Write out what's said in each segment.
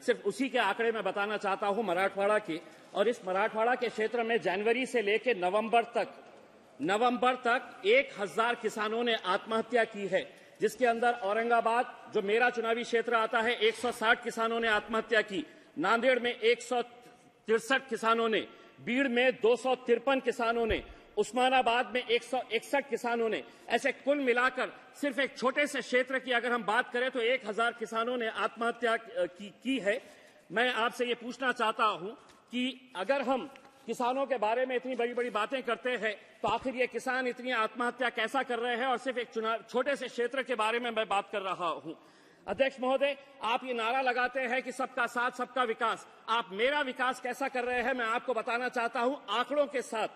सिर्फ उसी के आंकड़े में बताना चाहता हूं मराठवाड़ा के। और इस मराठवाड़ा के क्षेत्र में जनवरी से लेकर नवंबर तक 1000 किसानो63 ने आत्महत्या की है, जिसके अंदर औरंगाबाद, जो मेरा चुनावी क्षेत्र आता है, 160 किसानों ने आत्महत्या की, नांदेड़ में 163 किसानों ने, बीड़ में 253 किसानों ने, उस्मानाबाद में 161 किसानों ने। ऐसे कुल मिलाकर सिर्फ एक छोटे से क्षेत्र की अगर हम बात करें तो 1000 किसानों ने आत्महत्या की है। मैं आपसे ये पूछना चाहता हूं कि अगर हम किसानों के बारे में इतनी बड़ी बड़ी बातें करते हैं तो आखिर ये किसान इतनी आत्महत्या कैसा कर रहे हैं, और सिर्फ एक छोटे से क्षेत्र के बारे में मैं बात कर रहा हूं। अध्यक्ष महोदय, आप ये नारा लगाते हैं कि सबका साथ सबका विकास, आप मेरा विकास कैसा कर रहे हैं मैं आपको बताना चाहता हूं आंकड़ों के साथ।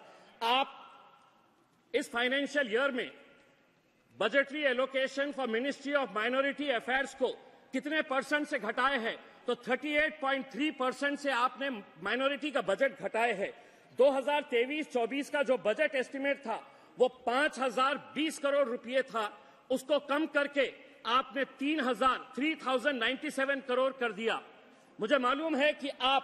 आप इस फाइनेंशियल ईयर में budgetary allocation for ministry of minority affairs को कितने परसेंट से घटाए हैं, तो 38.3% से आपने माइनॉरिटी का बजट घटाए है। 2023-24 का जो बजट एस्टिमेट था वो 5020 करोड़ रुपए था, उसको कम करके आपने 3097 करोड़ कर दिया। मुझे मालूम है कि आप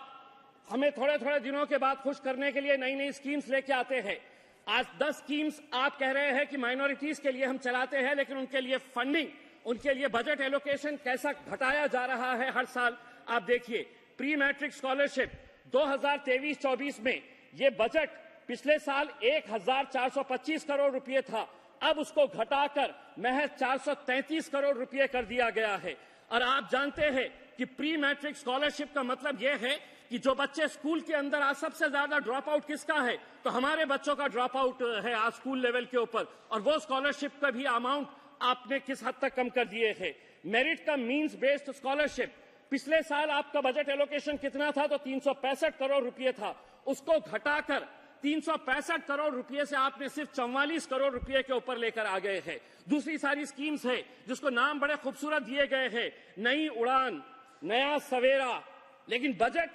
हमें थोड़े थोड़े दिनों के बाद खुश करने के लिए नई नई स्कीम्स लेके आते हैं। आज 10 स्कीम्स आप कह रहे हैं कि माइनॉरिटीज के लिए हम चलाते हैं, लेकिन उनके लिए फंडिंग, उनके लिए बजट एलोकेशन कैसा घटाया जा रहा है हर साल। आप देखिए, प्री मैट्रिक स्कॉलरशिप 2023-24 में ये बजट पिछले साल 1425 करोड़ रुपए था, अब उसको घटाकर महज 433 करोड़ रुपए कर दिया गया है। और आप जानते हैं कि प्री मैट्रिक स्कॉलरशिप का मतलब यह है कि जो बच्चे स्कूल के अंदर आज सबसे ज्यादा ड्रॉप आउट किसका है, तो हमारे बच्चों का ड्रॉप आउट है आज स्कूल लेवल के ऊपर, और वो स्कॉलरशिप का भी अमाउंट आपने किस हद तक कम कर दिए है। मेरिट का मींस बेस्ड स्कॉलरशिप, पिछले साल आपका बजट एलोकेशन कितना था, तो 365 करोड़ रुपए था, उसको घटाकर 365 करोड़ रुपए से आपने सिर्फ 44 करोड़ रुपए के ऊपर लेकर आ गए हैं। दूसरी सारी स्कीम्स है जिसको नाम बड़े खूबसूरत दिए गए हैं, नई उड़ान, नया सवेरा, लेकिन बजट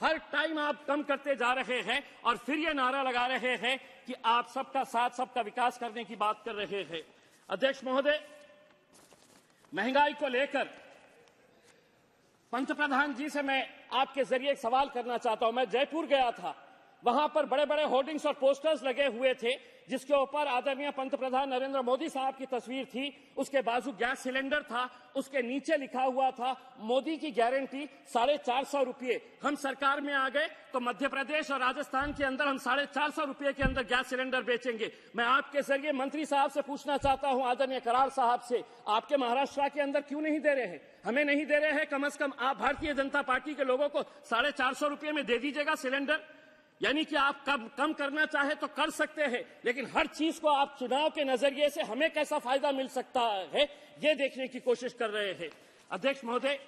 हर टाइम आप कम करते जा रहे हैं और फिर ये नारा लगा रहे हैं कि आप सबका साथ सबका विकास करने की बात कर रहे हैं। अध्यक्ष महोदय, महंगाई को लेकर पंतप्रधान जी से मैं आपके जरिए एक सवाल करना चाहता हूं। मैं जयपुर गया था, वहां पर बड़े बड़े होर्डिंग्स और पोस्टर्स लगे हुए थे जिसके ऊपर आदरणीय पंतप्रधान नरेंद्र मोदी साहब की तस्वीर थी, उसके बाजू गैस सिलेंडर था, उसके नीचे लिखा हुआ था मोदी की गारंटी 450 रुपये। हम सरकार में आ गए तो मध्य प्रदेश और राजस्थान के अंदर हम 450 रुपये के अंदर गैस सिलेंडर बेचेंगे। मैं आपके जरिए मंत्री साहब से पूछना चाहता हूं, आदरणीय कराड़ साहब से, आपके महाराष्ट्र के अंदर क्यों नहीं दे रहे हैं? हमें नहीं दे रहे हैं, कम से कम आप भारतीय जनता पार्टी के लोगों को 450 रुपये में दे दीजिएगा सिलेंडर। यानी कि आप कम करना चाहे तो कर सकते हैं, लेकिन हर चीज को आप चुनाव के नजरिए से हमें कैसा फायदा मिल सकता है ये देखने की कोशिश कर रहे हैं। अध्यक्ष महोदय,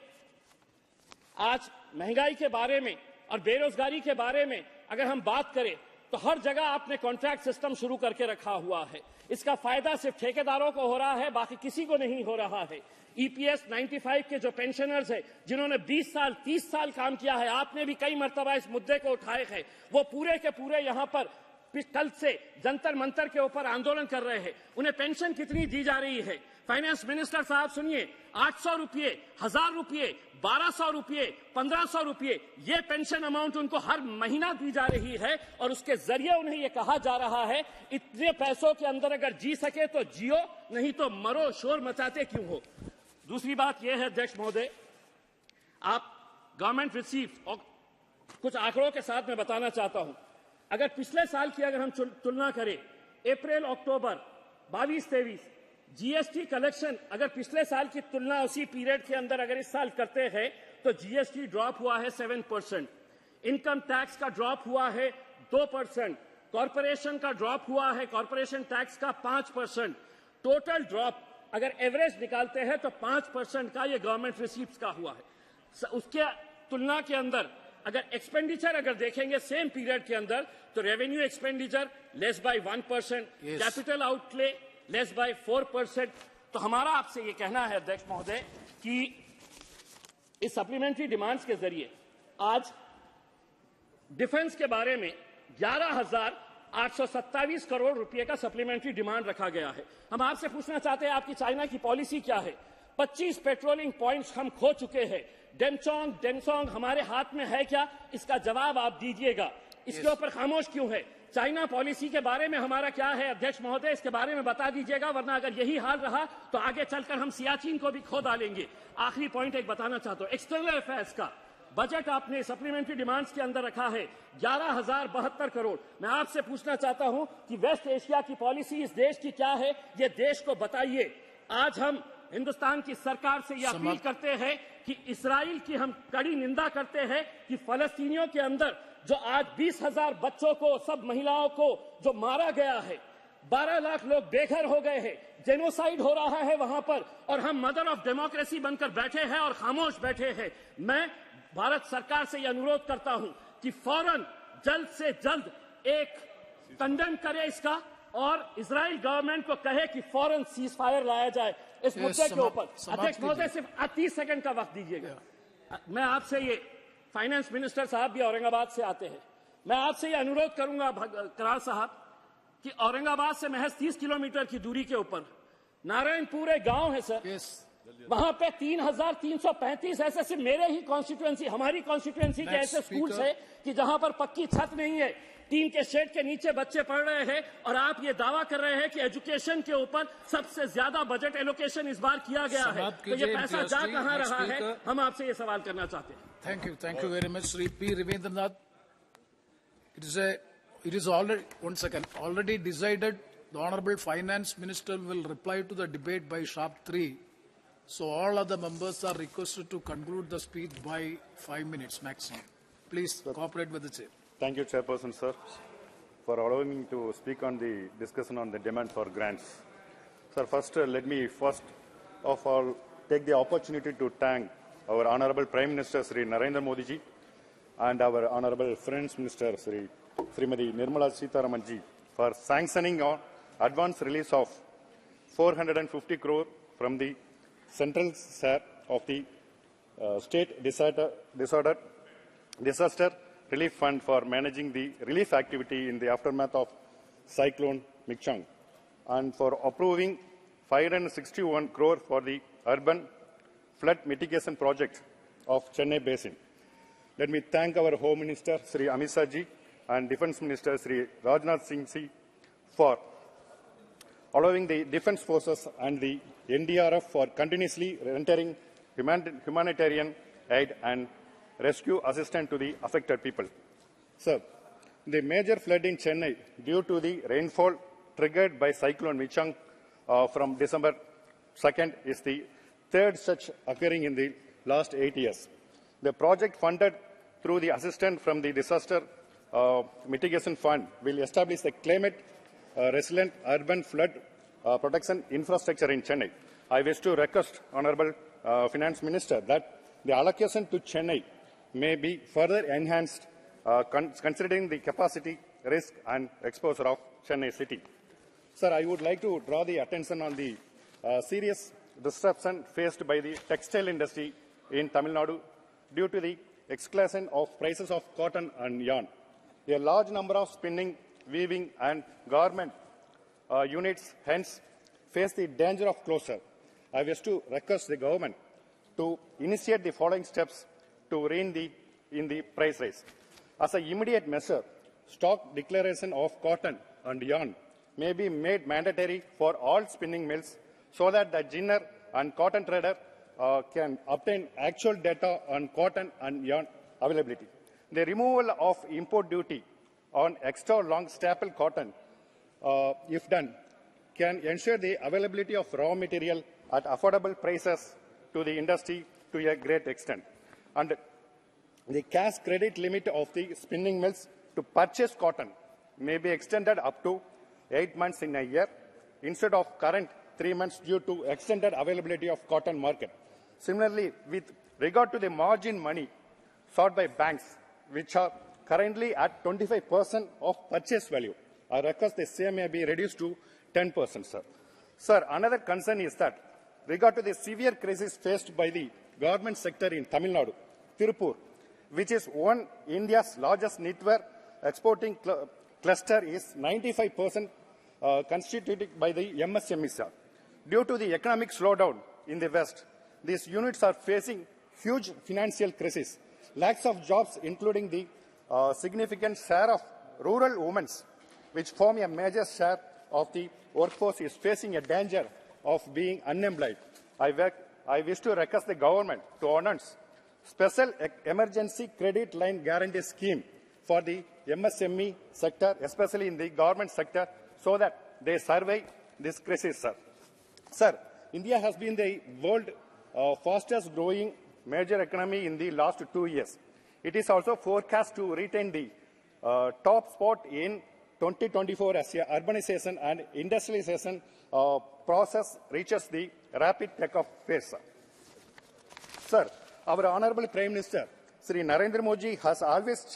आज महंगाई के बारे में और बेरोजगारी के बारे में अगर हम बात करें तो हर जगह आपने कॉन्ट्रैक्ट सिस्टम शुरू करके रखा हुआ है। इसका फायदा सिर्फ ठेकेदारों को हो रहा है, बाकी किसी को नहीं हो रहा है। ईपीएस 95 के जो पेंशनर्स हैं, जिन्होंने 20 साल 30 साल काम किया है, आपने भी कई मर्तबा इस मुद्दे को उठाए हैं, वो पूरे के पूरे यहां पर कल से जंतर मंतर के ऊपर आंदोलन कर रहे हैं। उन्हें पेंशन कितनी दी जा रही है? फाइनेंस मिनिस्टर साहब सुनिए, 800 रुपये, 1000 रुपये, 1200 रुपये, 1500 रुपये, ये पेंशन अमाउंट उनको हर महीना दी जा रही है और उसके जरिए उन्हें ये कहा जा रहा है इतने पैसों के अंदर अगर जी सके तो जियो, नहीं तो मरो, शोर मचाते क्यों हो। दूसरी बात यह है अध्यक्ष महोदय, आप गवर्नमेंट रिसीव्ड और कुछ आंकड़ों के साथ मैं बताना चाहता हूं। अगर पिछले साल की अगर हम तुलना करें, अप्रैल अक्टूबर 22-23 जीएसटी कलेक्शन अगर पिछले साल की तुलना उसी पीरियड के अंदर अगर इस साल करते हैं तो जीएसटी ड्रॉप हुआ है 7%, इनकम टैक्स का ड्रॉप हुआ है 2%, कॉर्पोरेशन का ड्रॉप हुआ है, कॉर्पोरेशन टैक्स का 5%, टोटल ड्रॉप अगर एवरेज निकालते हैं तो 5% का ये गवर्नमेंट रिसीप्ट्स का हुआ है। उसके तुलना के अंदर अगर एक्सपेंडिचर अगर देखेंगे सेम पीरियड के अंदर तो revenue expenditure less bye 1%, capital outlay less bye 4%। तो हमारा आपसे ये कहना है अध्यक्ष महोदय कि इस सप्लीमेंट्री डिमांड्स के जरिए आज डिफेंस के बारे में 11,827 करोड़ रुपए का सप्लीमेंट्री डिमांड रखा गया है। हम आपसे पूछना चाहते हैं आपकी चाइना की पॉलिसी क्या है? 25 पेट्रोलिंग पॉइंट्स हम खो चुके हैं। डेमसोंग हमारे हाथ में है क्या? इसका जवाब आप दीजिएगा। इसके ऊपर खामोश क्यों है? चाइना पॉलिसी के बारे में हमारा क्या है अध्यक्ष महोदय, इसके बारे में बता दीजिएगा, वरना अगर यही हाल रहा तो आगे चलकर हम सियाचिन को भी खो डालेंगे। आखिरी पॉइंट एक बताना चाहता हूं, एक्सटर्नल अफेयर्स का बजट आपने सप्लीमेंट्री डिमांड्स के अंदर रखा है 11,072 करोड़। मैं आपसे पूछना चाहता हूं कि वेस्ट एशिया की पॉलिसी इस देश की क्या है, ये देश को बताइए। आज हम हिंदुस्तान की सरकार से यह अपील करते हैं कि इस्राइल की हम कड़ी निंदा करते हैं कि फलस्तीनियों के अंदर जो आज 20,000 बच्चों को, सब महिलाओं को जो मारा गया है, 12 लाख लोग बेघर हो गए हैं, जेनोसाइड हो रहा है वहां पर, और हम मदर ऑफ डेमोक्रेसी बनकर बैठे हैं और खामोश बैठे हैं। मैं भारत सरकार से यह अनुरोध करता हूं कि फौरन जल्द से जल्द एक कंडेम करे इसका, और इजराइल गवर्नमेंट को कहे कि फौरन सीज फायर लाया जाए इस मुद्दे के ऊपर। अध्यक्ष महोदय सिर्फ 30 सेकंड का वक्त दीजिएगा। मैं आपसे ये, फाइनेंस मिनिस्टर साहब भी औरंगाबाद से आते हैं, मैं आपसे ये अनुरोध करूंगा करार साहब कि औरंगाबाद से महज 30 किलोमीटर की दूरी के ऊपर नारायणपुर एक गांव है सर, वहां पे 3,335 ऐसे सिर्फ मेरे ही कॉन्स्टिट्यूएंसी, हमारी कॉन्स्टिट्यूएंसी के ऐसे स्कूल्स है कि जहां पर पक्की छत नहीं है, टीन के शेड के नीचे बच्चे पढ़ रहे हैं, और आप ये दावा कर रहे हैं कि एजुकेशन के ऊपर सबसे ज्यादा बजट एलोकेशन इस बार किया गया है। तो ये पैसा जा कहां रहा है, हम आपसे ये सवाल करना चाहते हैं। Thank you very much, Sri P. Ravindranath. It is already decided. The Honourable Finance Minister will reply to the debate by sharp 3. So all other members are requested to conclude the speech by 5 minutes maximum. Please cooperate with the chair. Thank you, Chairperson, sir, for allowing me to speak on the discussion on the demand for grants. Sir, let me first of all take the opportunity to thank our Honourable Prime Minister Sri Narendra Modi ji and our Honourable Finance Minister Srimati Nirmala Sitharaman ji for sanctioning on advance release of 450 crore from the central share of the State Disaster Relief Fund for managing the relief activity in the aftermath of Cyclone Michang, and for approving 561 crore for the urban flood mitigation project of Chennai Basin. Let me thank our Home Minister Sri Amit Shah ji and Defence Minister Sri Rajnath Singh ji for allowing the Defence Forces and the NDRF for continuously rendering humanitarian aid and rescue assistance to the affected people. Sir, the major flood in Chennai due to the rainfall triggered by Cyclone Michang from December 2nd is the third such occurring in the last 8 years. The project funded through the assistance from the Disaster Mitigation Fund will establish a climate resilient urban flood protection infrastructure in Chennai. I wish to request Honourable Finance Minister that the allocation to Chennai may be further enhanced considering the capacity, risk and exposure of Chennai city. Sir, I would like to draw the attention on the serious disruption faced by the textile industry in Tamil Nadu due to the escalation of prices of cotton and yarn. A large number of spinning, weaving and garment units hence face the danger of closure. I wish to request the government to initiate the following steps to rein in the price rise. As an immediate measure, stock declaration of cotton and yarn may be made mandatory for all spinning mills so that the ginner and cotton trader can obtain actual data on cotton and yarn availability. The removal of import duty on extra long staple cotton, if done, can ensure the availability of raw material at affordable prices to the industry to a great extent. And the cash credit limit of the spinning mills to purchase cotton may be extended up to 8 months in a year instead of current 3 months due to extended availability of cotton market. Similarly, with regard to the margin money sought by banks, which are currently at 25% of purchase value, I request the same may be reduced to 10%, sir. Sir, another concern is that regard to the severe crisis faced by the government sector in Tamil Nadu, Tirupur, which is one India's largest knitwear exporting cluster, is 95% constituted by the MSMEs. Due to the economic slowdown in the West, these units are facing huge financial crisis. Lakhs of jobs, including the significant share of rural women, which form a major share of the workforce, is facing a danger of being unemployed. I wish to request the government to announce special emergency credit line guarantee scheme for the MSME sector, especially in the government sector, so that they survive this crisis, sir. Sir, India has been the world's fastest growing major economy in the last 2 years. It is also forecast to retain the top spot in 2024 as the urbanization and industrialization process reaches the rapid takeoff phase. Sir, our Honorable Prime Minister, Sri Narendra Modi, has always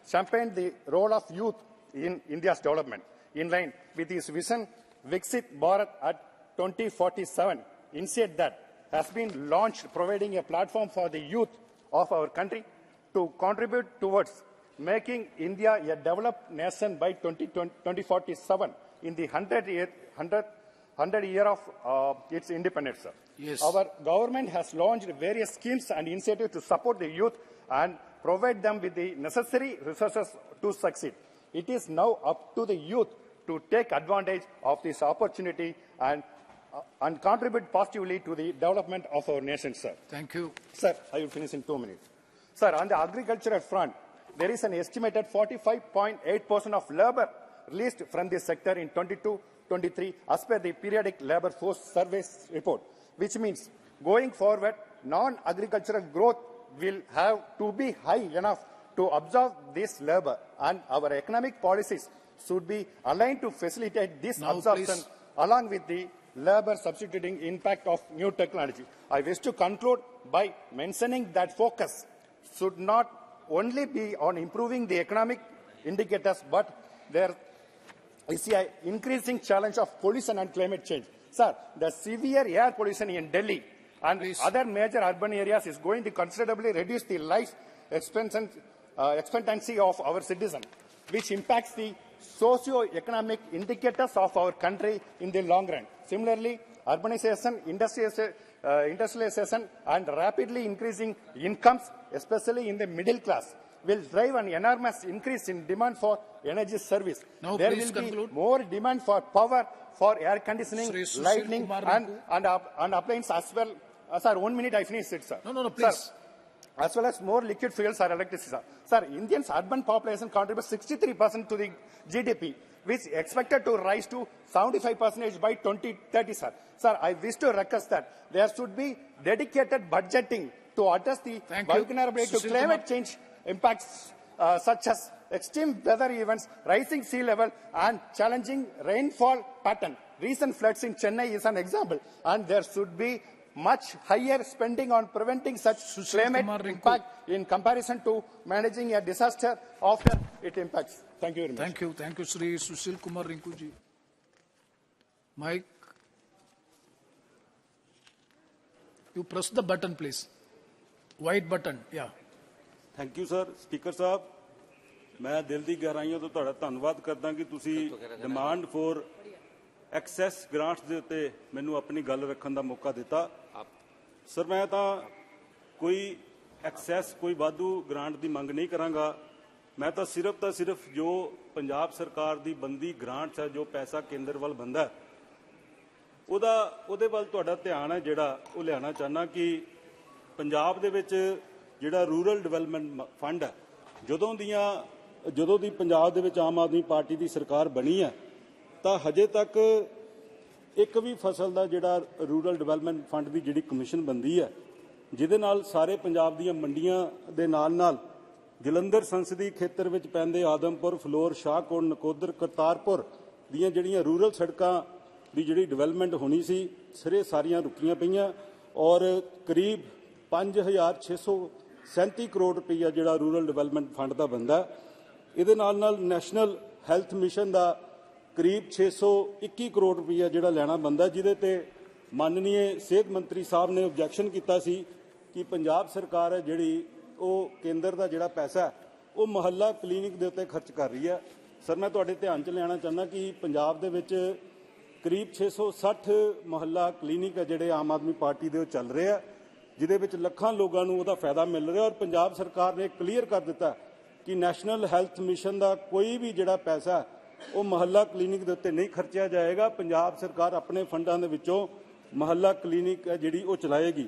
championed the role of youth in India's development. In line with his vision, Viksit Bharat at 2047, initiative that has been launched, providing a platform for the youth of our country to contribute towards making India a developed nation by 2047 in the 100 year of its independence. Sir. Yes. Our government has launched various schemes and initiatives to support the youth and provide them with the necessary resources to succeed. It is now up to the youth to take advantage of this opportunity and contribute positively to the development of our nation, sir. Thank you. Sir, I will finish in 2 minutes. Sir, on the agricultural front, there is an estimated 45.8% of labor released from this sector in 22-23 as per the periodic labor force surveys report, which means going forward, non-agricultural growth will have to be high enough to absorb this labor, and our economic policies should be aligned to facilitate this absorption along with the labor substituting impact of new technology. I wish to conclude by mentioning that focus should not only be on improving the economic indicators, but there is an increasing challenge of pollution and climate change. Sir, the severe air pollution in Delhi and other major urban areas is going to considerably reduce the life expectancy of our citizens, which impacts the socio-economic indicators of our country in the long run. Similarly, urbanization, industrialization and rapidly increasing incomes, especially in the middle class, will drive an enormous increase in demand for energy service. Now, there will be more demand for power, for air conditioning, lighting and appliances as well. Sir, 1 minute I finish it, sir. No, please. Sir, as well as more liquid fuels or electricity, sir. Sir, Indians' urban population contributes 63% to the GDP, which is expected to rise to 75% by 2030, sir. Sir, I wish to request that there should be dedicated budgeting to address the vulnerability to climate change impacts such as extreme weather events, rising sea level and challenging rainfall pattern. Recent floods in Chennai is an example, and there should be much higher spending on preventing such climate impact in comparison to managing a disaster after it impacts. Thank you very much. Thank you, Sri Sushil Kumar Rinku ji. Mike, you press the button, please. White button, yeah. Thank you, sir. Speaker Sahab, मैं दिल दी गहराइयों तो तुहाड़ा धन्नवाद करदा कि तुसी demand for access grants दे उत्ते मैनू अपनी गल रखण दा मौका दिता। सर मैं तां कोई एक्सेस कोई वाधू ग्रांट दी मंग नहीं करांगा। मैं तां सिर्फ जो पंजाब सरकार दी बंदी ग्रांट्स है, जो पैसा केंद्र वाल बंदा है, ਉਹਦੇ ਵੱਲ ਤੁਹਾਡਾ ਧਿਆਨ ਹੈ ਜਿਹੜਾ ਉਹ ਲਿਆਉਣਾ ਚਾਹੁੰਦਾ ਕਿ ਪੰਜਾਬ ਦੇ ਵਿੱਚ ਜਿਹੜਾ ਰੂਰਲ ਡਿਵੈਲਪਮੈਂਟ ਫੰਡ ਹੈ, ਜਦੋਂ ਦੀ ਪੰਜਾਬ ਦੇ ਵਿੱਚ ਆਮ ਆਦਮੀ ਪਾਰਟੀ ਦੀ ਸਰਕਾਰ ਬਣੀ ਹੈ ਤਾਂ ਹਜੇ ਤੱਕ ਇੱਕ ਵੀ ਫਸਲ ਦਾ ਜਿਹੜਾ ਰੂਰਲ ਡਿਵੈਲਪਮੈਂਟ ਫੰਡ ਦੀ ਜਿਹੜੀ ਕਮਿਸ਼ਨ ਬੰਦੀ ਹੈ, ਜਿਹਦੇ ਨਾਲ ਸਾਰੇ ਪੰਜਾਬ ਦੀਆਂ ਮੰਡੀਆਂ ਦੇ ਨਾਲ ਜਲੰਧਰ ਸੰਸਦੀ ਖੇਤਰ ਵਿੱਚ ਪੈਂਦੇ ਆਦਮਪੁਰ, ਫਲੋਰ, ਸ਼ਾਹਕੋਟ, ਨਕੋਦਰ, ਕਰਤਾਰਪੁਰ ਦੀਆਂ ਜਿਹੜੀਆਂ ਰੂਰਲ ਸੜਕਾਂ ਦੀ ਜਿਹੜੀ ਡਿਵੈਲਪਮੈਂਟ ਹੋਣੀ ਸੀ, ਸਿਰੇ ਸਾਰੀਆਂ ਰੁਕੀਆਂ ਪਈਆਂ ਔਰ ਕਰੀਬ 5,637 ਕਰੋੜ ਰੁਪਈਆ ਜਿਹੜਾ ਰੂਰਲ ਡਿਵੈਲਪਮੈਂਟ ਫੰਡ ਦਾ ਬੰਦਾ। ਇਹਦੇ ਨਾਲ ਨੈਸ਼ਨਲ ਹੈਲਥ ਮਿਸ਼ਨ ਦਾ ਕਰੀਬ 621 ਕਰੋੜ ਰੁਪਈਆ ਜਿਹੜਾ ਲੈਣਾ ਬੰਦਾ, ਜਿਹਦੇ ਤੇ ਮਾਨਨੀय ਸਿਹਤ ਮੰਤਰੀ ਸਾਹਿਬ ਨੇ ਆਬਜੈਕਸ਼ਨ ਕੀਤਾ ਸੀ ਕਿ ਪੰਜਾਬ ਸਰਕਾਰ ਹੈ ਜਿਹੜੀ ਉਹ ਕੇਂਦਰ ਦਾ ਜਿਹੜਾ ਪੈਸਾ ਉਹ ਮੁਹੱਲਾ ਕਲੀਨਿਕ ਦੇ ਉੱਤੇ ਖਰਚ ਕਰ ਰਹੀ ਹੈ। ਸਰ ਮੈਂ ਤੁਹਾਡੇ ਧਿਆਨ 'ਚ ਲਿਆਉਣਾ ਚਾਹੁੰਦਾ ਕਿ ਪੰਜਾਬ ਦੇ ਵਿੱਚ ਕਰੀਬ 660 ਮੁਹੱਲਾ ਕਲੀਨਿਕ ਹੈ ਜਿਹੜੇ ਆਮ ਆਦਮੀ ਪਾਰਟੀ ਦੇ ਉਹ ਚੱਲ ਰਹੇ ਆ ਜਿਹਦੇ ਵਿੱਚ ਲੱਖਾਂ ਲੋਕਾਂ ਨੂੰ ਉਹਦਾ ਫਾਇਦਾ ਮਿਲ ਰਿਹਾ। ਔਰ ਪੰਜਾਬ ਸਰਕਾਰ ਨੇ ਕਲੀਅਰ ਕਰ ਦਿੱਤਾ ਕਿ ਨੈਸ਼ਨਲ ਹੈਲਥ ਮਿਸ਼ਨ ਦਾ ਕੋਈ ਵੀ ਜਿਹੜਾ ਪੈਸਾ ਉਹ ਮੁਹੱਲਾ ਕਲੀਨਿਕ ਦੇ ਉੱਤੇ ਨਹੀਂ ਖਰਚਿਆ ਜਾਏਗਾ। ਪੰਜਾਬ ਸਰਕਾਰ ਆਪਣੇ ਫੰਡਾਂ ਦੇ ਵਿੱਚੋਂ ਮੁਹੱਲਾ ਕਲੀਨਿਕ ਹੈ ਜਿਹੜੀ ਉਹ ਚਲਾਏਗੀ।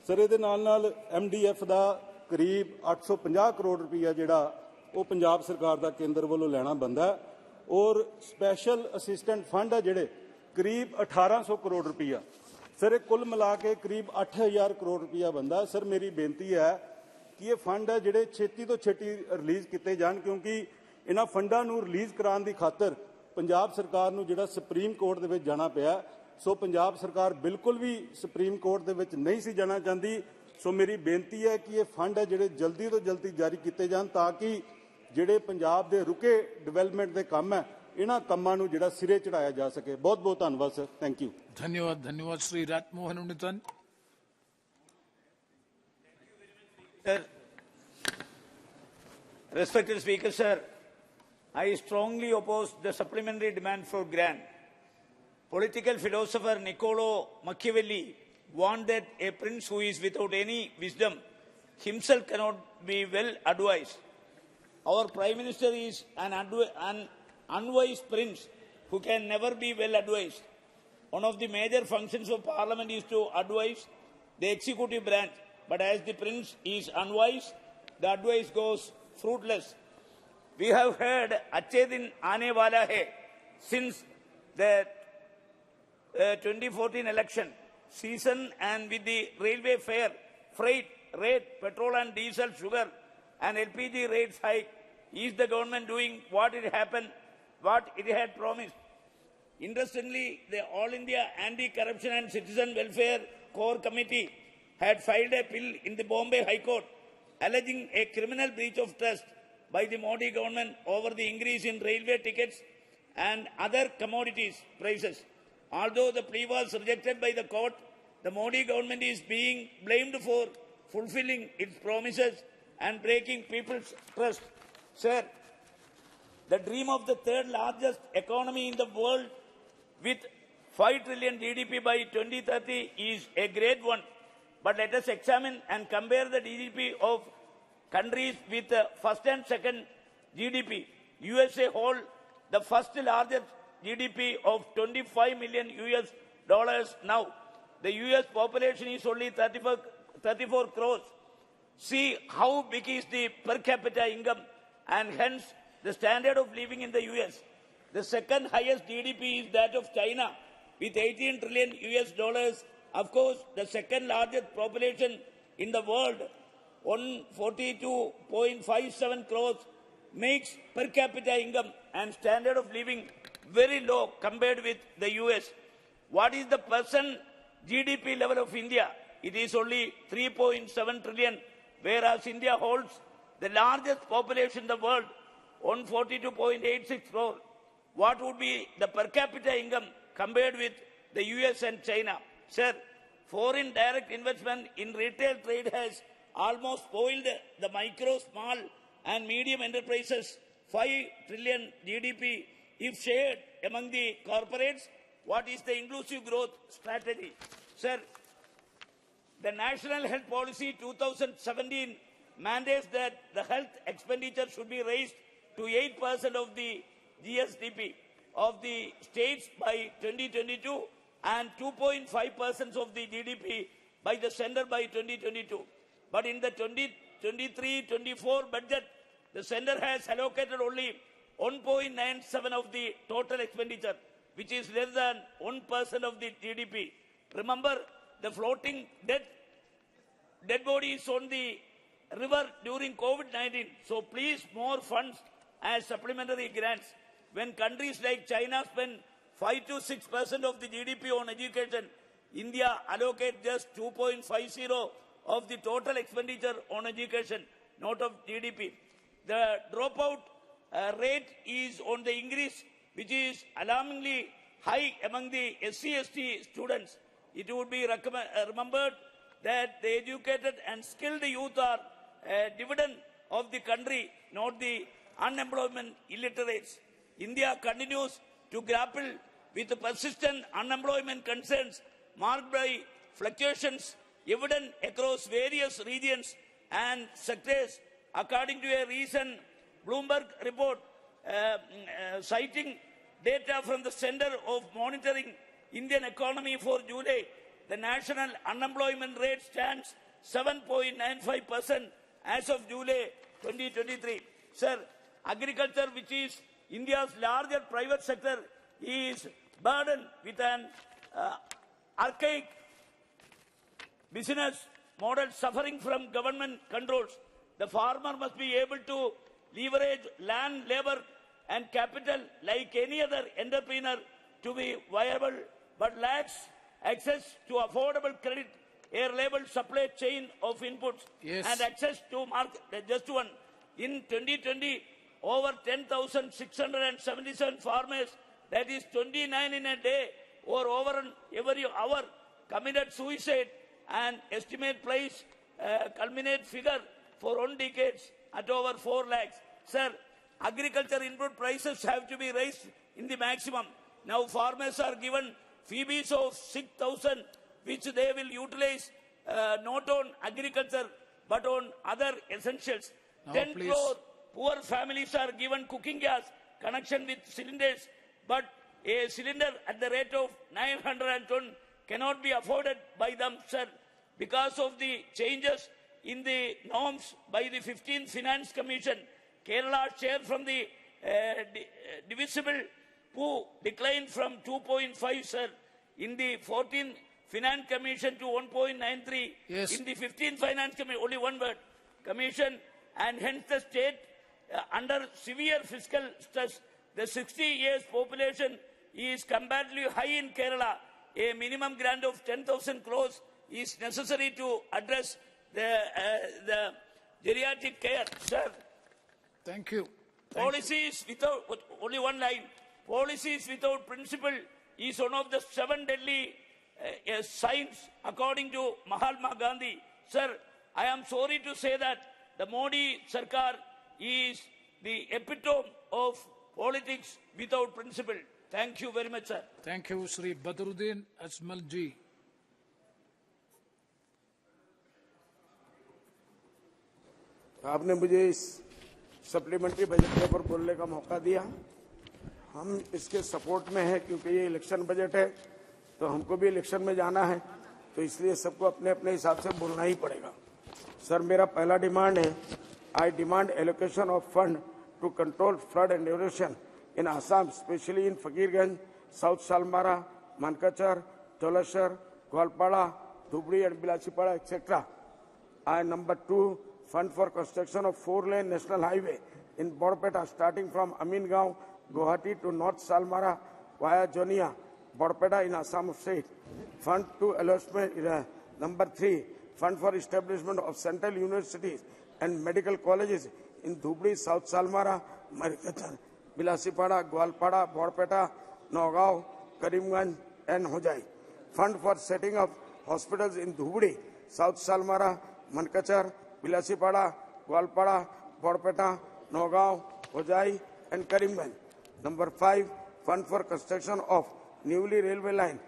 ਸਰ, ਇਹਦੇ ਨਾਲ MDF ਦਾ ਕਰੀਬ 850 ਕਰੋੜ ਰੁਪਈਆ ਜਿਹੜਾ ਉਹ ਪੰਜਾਬ ਸਰਕਾਰ ਦਾ ਕੇਂਦਰ ਵੱਲੋਂ ਲੈਣਾ ਬੰਦਾ। ਔਰ ਸਪੈਸ਼ਲ ਅਸਿਸਟੈਂਟ ਫੰਡ ਹੈ ਜਿਹੜੇ ਕਰੀਬ 1800 ਕਰੋੜ ਰੁਪਈਆ। ਸਰ, ਇਹ ਕੁੱਲ ਮਿਲਾ ਕੇ ਕਰੀਬ 8000 ਕਰੋੜ ਰੁਪਈਆ ਬੰਦਾ। ਸਰ, ਮੇਰੀ ਬੇਨਤੀ ਹੈ ਕਿ ਇਹ ਫੰਡ ਹੈ ਜਿਹੜੇ ਛੇਤੀ ਤੋਂ ਛੇਤੀ ਰਿਲੀਜ਼ ਕੀਤੇ ਜਾਣ, ਕਿਉਂਕਿ ਇਹਨਾਂ ਫੰਡਾਂ ਨੂੰ ਰਿਲੀਜ਼ ਕਰਾਉਣ ਦੀ ਖਾਤਰ ਪੰਜਾਬ ਸਰਕਾਰ ਨੂੰ ਜਿਹੜਾ ਸੁਪਰੀਮ ਕੋਰਟ ਦੇ ਵਿੱਚ ਜਾਣਾ ਪਿਆ। ਸੋ ਪੰਜਾਬ ਸਰਕਾਰ ਬਿਲਕੁਲ ਵੀ ਸੁਪਰੀਮ ਕੋਰਟ ਦੇ ਵਿੱਚ ਨਹੀਂ ਸੀ ਜਾਣਾ ਚਾਹੁੰਦੀ। ਸੋ ਮੇਰੀ ਬੇਨਤੀ ਹੈ ਕਿ ਇਹ ਫੰਡ ਹੈ ਜਿਹੜੇ ਜਲਦੀ ਤੋਂ ਜਲਦੀ ਜਾਰੀ ਕੀਤੇ ਜਾਣ, ਤਾਂ ਕਿ ਜਿਹੜੇ ਪੰਜਾਬ ਦੇ ਰੁਕੇ ਡਿਵੈਲਪਮੈਂਟ ਦੇ ਕੰਮ ਹੈ ਇਹਨਾਂ ਕੰਮਾਂ ਨੂੰ ਜਿਹੜਾ ਸਿਰੇ ਚੜਾਇਆ ਜਾ ਸਕੇ। ਬਹੁਤ ਬਹੁਤ ਧੰਨਵਾਦ ਸਰ। Thank you. धन्यवाद Shri Rajmohan उन्नीतन। Sir, respected Speaker, sir, I strongly oppose the supplementary demand for grant. Political philosopher Niccolo Machiavelli warned that a prince who is without any wisdom himself cannot be well advised. Our Prime Minister is an unwise prince who can never be well advised. One of the major functions of Parliament is to advise the executive branch, but as the prince is unwise, the advice goes fruitless. We have heard "Achhe din aane wala hai" since the 2014 election season, and with the railway fare, freight rate, petrol and diesel, sugar and LPG rates hike, is the government doing what it had promised? Interestingly, the All India Anti-Corruption and Citizen Welfare Core Committee had filed a bill in the Bombay High Court alleging a criminal breach of trust by the Modi government over the increase in railway tickets and other commodities prices. Although the plea was rejected by the court, the Modi government is being blamed for fulfilling its promises and breaking people's trust. Sir, the dream of the third largest economy in the world with 5 trillion GDP by 2030 is a great one. But let us examine and compare the GDP of countries with the first and second GDP. USA hold the first largest GDP of $25 million now. The US population is only 34 crores. See how big is the per capita income and hence the standard of living in the US. The second highest GDP is that of China with $18 trillion. Of course, the second largest population in the world, 142.57 crores, makes per capita income and standard of living very low compared with the US. What is the percent GDP level of India? It is only 3.7 trillion, whereas India holds the largest population in the world, 142.86 crore. What would be the per capita income compared with the US and China? Sir, foreign direct investment in retail trade has almost spoiled the micro, small and medium enterprises. 5 trillion GDP if shared among the corporates. What is the inclusive growth strategy? Sir, the National Health Policy 2017 mandates that the health expenditure should be raised to 8% of the GSDP of the states by 2022 and 2.5% of the GDP by the center by 2022. But in the 2023-24 budget, the center has allocated only 1.97 of the total expenditure, which is less than 1% of the GDP. Remember the floating dead bodies on the river during COVID-19. So please, more funds as supplementary grants. When countries like China spend 5 to 6% of the GDP on education, India allocates just 2.50 of the total expenditure on education, not of GDP. The dropout rate is on the increase, which is alarmingly high among the SC/ST students. It would be remembered that the educated and skilled youth are a dividend of the country, not the unemployment illiterates. India continues to grapple with the persistent unemployment concerns marked by fluctuations evident across various regions and sectors, according to a recent Bloomberg report citing data from the Center of Monitoring Indian Economy for July. The national unemployment rate stands 7.95% as of July 2023. Sir, agriculture, which is India's largest private sector, is burdened with an archaic business model suffering from government controls. The farmer must be able to leverage land, labor and capital like any other entrepreneur to be viable, but lacks access to affordable credit, a reliable supply chain of inputs, and access to market. Just one. In 2020, over 10,677 farmers, that is 29 in a day or over every hour, committed suicide, and estimate price culminate figure for 1 decade at over 4 lakhs. Sir, agriculture input prices have to be raised in the maximum. Now farmers are given fees of 6,000, which they will utilize not on agriculture but on other essentials. Now, 10 please. crore poor families are given cooking gas connection with cylinders, but a cylinder at the rate of 910 cannot be afforded by them, sir, because of the changes in the norms by the 15th Finance Commission. Kerala's share from the divisible pool declined from 2.5, sir, in the 14th Finance Commission to 1.93. Yes. In the 15th Finance Commission, only one word, Commission, and hence the state under severe fiscal stress. The 60 years population is comparatively high in Kerala. A minimum grant of 10,000 crores is necessary to address the geriatric care, sir. Thank you. Policies without, only one line, policies without principle is one of the 7 deadly signs according to Mahatma Gandhi. Sir, I am sorry to say that the Modi Sarkar is the epitome of politics without principle. Thank you very much, sir. Thank you, Shri Badruddin Ajmal ji. आपने मुझे इस supplementary budget के ऊपर बोलने का मौका दिया। हम इसके सपोर्ट में हैं क्योंकि ये इलेक्शन बजट है, तो हमको भी इलेक्शन में जाना है, तो इसलिए सबको अपने अपने हिसाब से बोलना ही पड़ेगा। सर, मेरा पहला डिमांड है, I demand allocation of fund to control flood and erosion in Assam, especially in Fakirganj, South Salmara, Mankachar, Tolashar, Gwalpada, Dhubri and Bilasipara, etc. And number 2, fund for construction of 4-lane national highway in Borpeta, starting from Amingaon, Guwahati to North Salmara via Jonia, Borpeta in Assam state. Fund to allotment. Number 3, fund for establishment of central universities and medical colleges in Dhubri, South Salmara, Mankachar, Bilasipara, Gwalpada, Borpeta, Nagaon, Karimganj and Hojai. Fund for setting up hospitals in Dhubri, South Salmara, Mankachar, Bilasipara, Gwalpada, Borpeta, Nagaon, Hojai and Karimganj. Number 5, fund for construction of newly railway line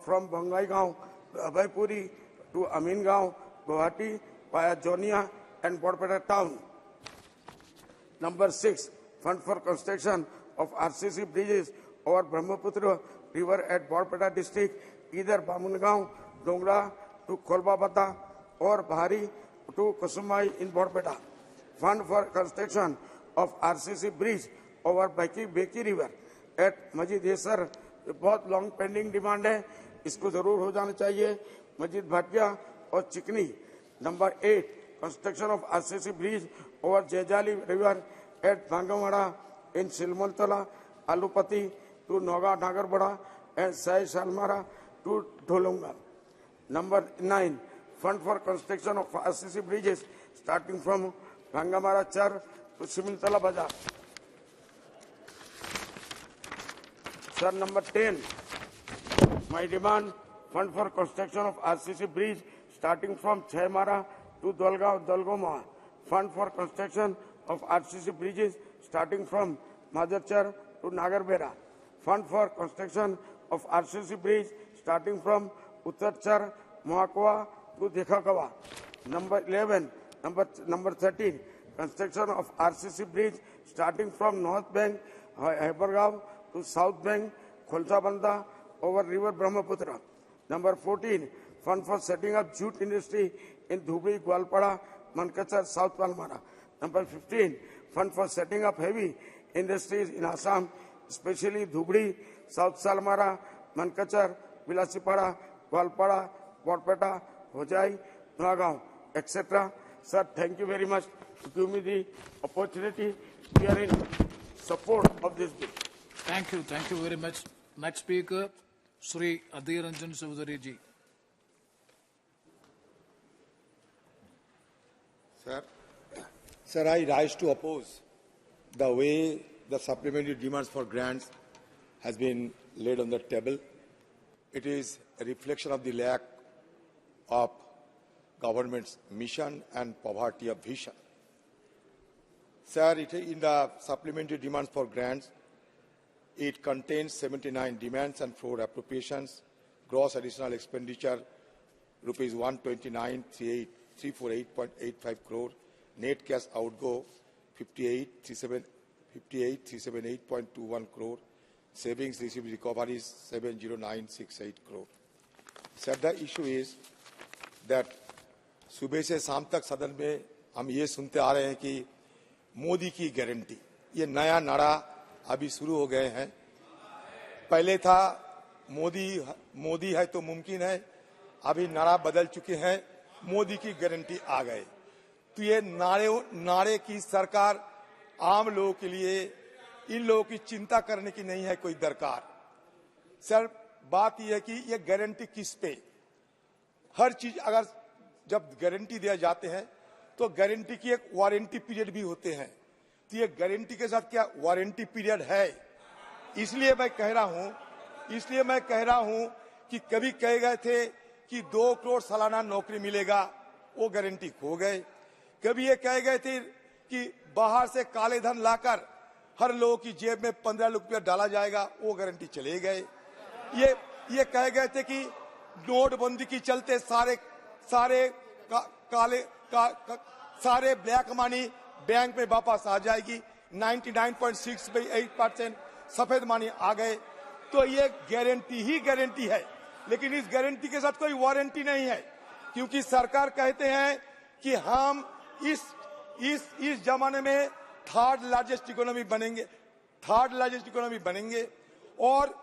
from Bangaigaon, Abhaipuri to Amingaon, Guwahati via Jonia and Borpeta town. Number 6, fund for construction of RCC bridges over Brahmaputra river at Borpeta district, either Bamungaon, Dongra to Kolbabata or Bahari to Kusumai in Borpeta. Fund for construction of RCC bridge over Beki river at Majid Hesar. बहुत long pending demand है, इसको जरूर हो जाना चाहिए। मस्जिद भाटिया और Chikni. Number 8, construction of RCC bridge over Jayjali river at Bhangamwara इन Silmaltala, Alupati to Nauga Nagarbara and Sai Salmara to Dholanga. Number 9, fund for construction of RCC bridges starting from Bhangamwara Char to सिमलतला बाजार। Sir, number 10, my demand, fund for construction of RCC bridge starting from Chaimara to Dolgaon, Dolgoma. Fund for construction of RCC bridges starting from Majarchar to Nagarbera. Fund for construction of RCC bridge starting from Uttarchar, Mohakwa to Dekhakawa. Number 11, number 13, construction of RCC bridge starting from North Bank, Hypergaon to South Bank, Kholsabanda over river Brahmaputra. Number 14, fund for setting up jute industry in Dhubri, Gwalpada, Mankachar, South Palmara. Number 15, fund for setting up heavy industries in Assam, especially Dhubri, South Salmara, Mankachar, Vilasipada, Gwalpada, Borpeta, Hojai, Nagaon, etc. Sir, thank you very much to give me the opportunity. We are in support of this bill. Thank you very much. Next speaker, Sri Adhir Ranjan Chaudhary ji. Sir, I rise to oppose the way the supplementary demands for grants has been laid on the table. It is a reflection of the lack of government's mission and poverty of vision. Sir, in the supplementary demands for grants, it contains 79 demands and 4 appropriations, gross additional expenditure rupees 129,348.85 crore, net cash outgo 58,378.21 crore, savings received recoveries 70968 crore. Sir, the issue is that सुबह से शाम तक सदन में हम ये सुनते आ रहे हैं कि मोदी की गारंटी, ये नया नारा अभी शुरू हो गए हैं। पहले था मोदी है तो मुमकिन है, अभी नारा बदल चुके हैं, मोदी की गारंटी आ गए। तो ये नारे की सरकार आम लोगों के लिए, इन लोगों की चिंता करने की नहीं है कोई दरकार। सर, बात यह है कि ये गारंटी किस पे, हर चीज अगर जब गारंटी दिया जाते हैं तो गारंटी की एक वारंटी पीरियड भी होते हैं। तो ये गारंटी के साथ क्या वारंटी पीरियड है? इसलिए मैं कह रहा हूं कि कभी कह गए थे कि 2 करोड़ सालाना नौकरी मिलेगा, वो गारंटी खो गए। कभी ये कह गए थे कि बाहर से काले धन लाकर हर लोगों की जेब में 15 लाख रुपया डाला जाएगा, वो गारंटी चले गए। ये कह गए थे कि नोटबंदी के चलते सारे ब्लैक मनी बैंक में वापस आ जाएगी, 99.68% सफेद मनी आ गए। तो ये गारंटी है, लेकिन इस गारंटी के साथ कोई वारंटी नहीं है, क्योंकि सरकार कहते हैं कि हम इस जमाने में थर्ड लार्जेस्ट इकोनॉमी बनेंगे और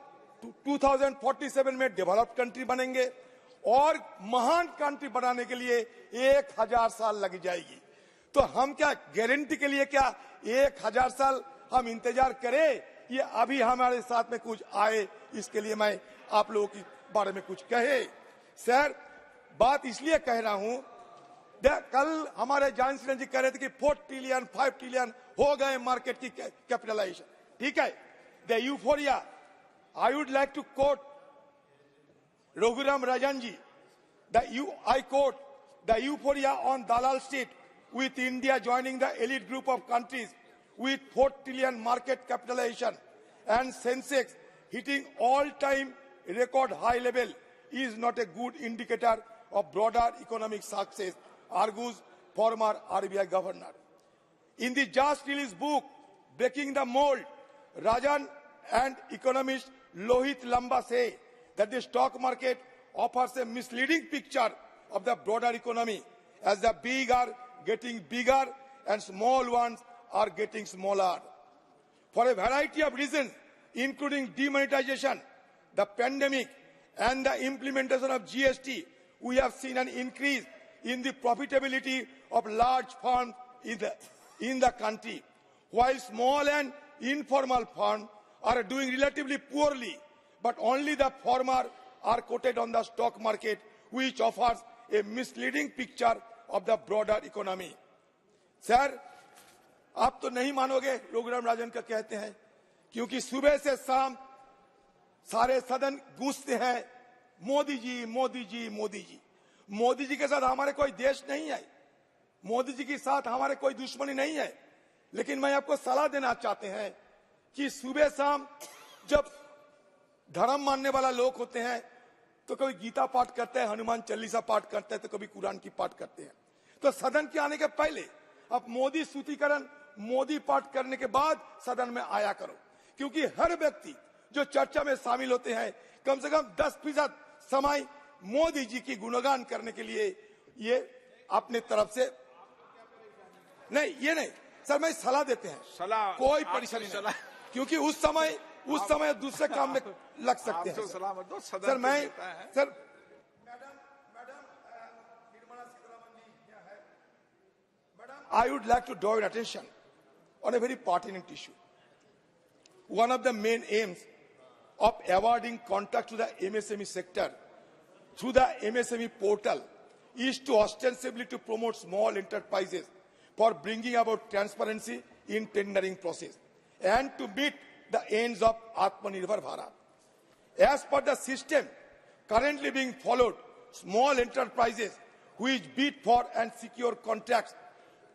2047 में डेवलप्ड कंट्री बनेंगे और महान कंट्री बनाने के लिए 1000 साल लग जाएगी। तो हम क्या गारंटी के लिए क्या 1000 साल हम इंतजार करें? ये अभी हमारे साथ में कुछ आए, इसके लिए मैं आप लोगों के बारे में कुछ कहे। सर, बात इसलिए कह रहा हूं, कल हमारे जॉन सिन्हा जी कह रहे थे कि 4 ट्रिलियन 5 ट्रिलियन हो गए मार्केट की कैपिटलाइजेशन, ठीक है। The euphoria, I would like to quote Raghuram Rajan ji, I quote, the euphoria on Dalal Street with India joining the elite group of countries with 4 trillion market capitalization and Sensex hitting all-time record high level is not a good indicator of broader economic success, argues former RBI governor. In the just released book, Breaking the Mold, Rajan and economist Lohit Lamba say that the stock market offers a misleading picture of the broader economy, as the big are getting bigger and small ones are getting smaller. For a variety of reasons, including demonetization, the pandemic, and the implementation of GST, we have seen an increase in the profitability of large firms in the country, while small and informal firms are doing relatively poorly, but only the former are quoted on the stock market, which offers a misleading picture of the broader economy. Sir, आप तो नहीं मानोगे रघुराम राजन का कहते हैं, क्योंकि सुबह से शाम सारे सदन गूंजते हैं मोदी जी मोदी जी मोदी जी। मोदी जी के साथ हमारे कोई देश नहीं है, मोदी जी के साथ हमारे कोई दुश्मनी नहीं है, लेकिन मैं आपको सलाह देना चाहते हैं कि सुबह शाम जब धर्म मानने वाला लोग होते हैं तो कभी गीता पाठ करते हैं, हनुमान चालीसा पाठ करते हैं, तो कभी कुरान की पाठ करते हैं। तो सदन के आने के पहले अब मोदी स्तुतिकरण, मोदी पाठ करने के बाद सदन में आया करो, क्योंकि हर व्यक्ति जो चर्चा में शामिल होते हैं कम से कम 10% समय मोदी जी की गुणगान करने के लिए ये अपने तरफ से नहीं, ये नहीं सर, मैं सलाह देते हैं, सलाह कोई परेशानी नहीं, क्योंकि उस समय दूसरे काम में लग सकते हैं। सर मैं सर मैडम निर्मला सीतारमन जी क्या है, madam I would like to draw your attention on a very pertinent issue. One of the main aims of awarding contracts to the MSME sector through the MSME portal is to ostensibly to promote small enterprises for bringing about transparency in tendering process and to meet the ends of Atmanirbhar Bharat. As per the system currently being followed, small enterprises which bid for and secure contracts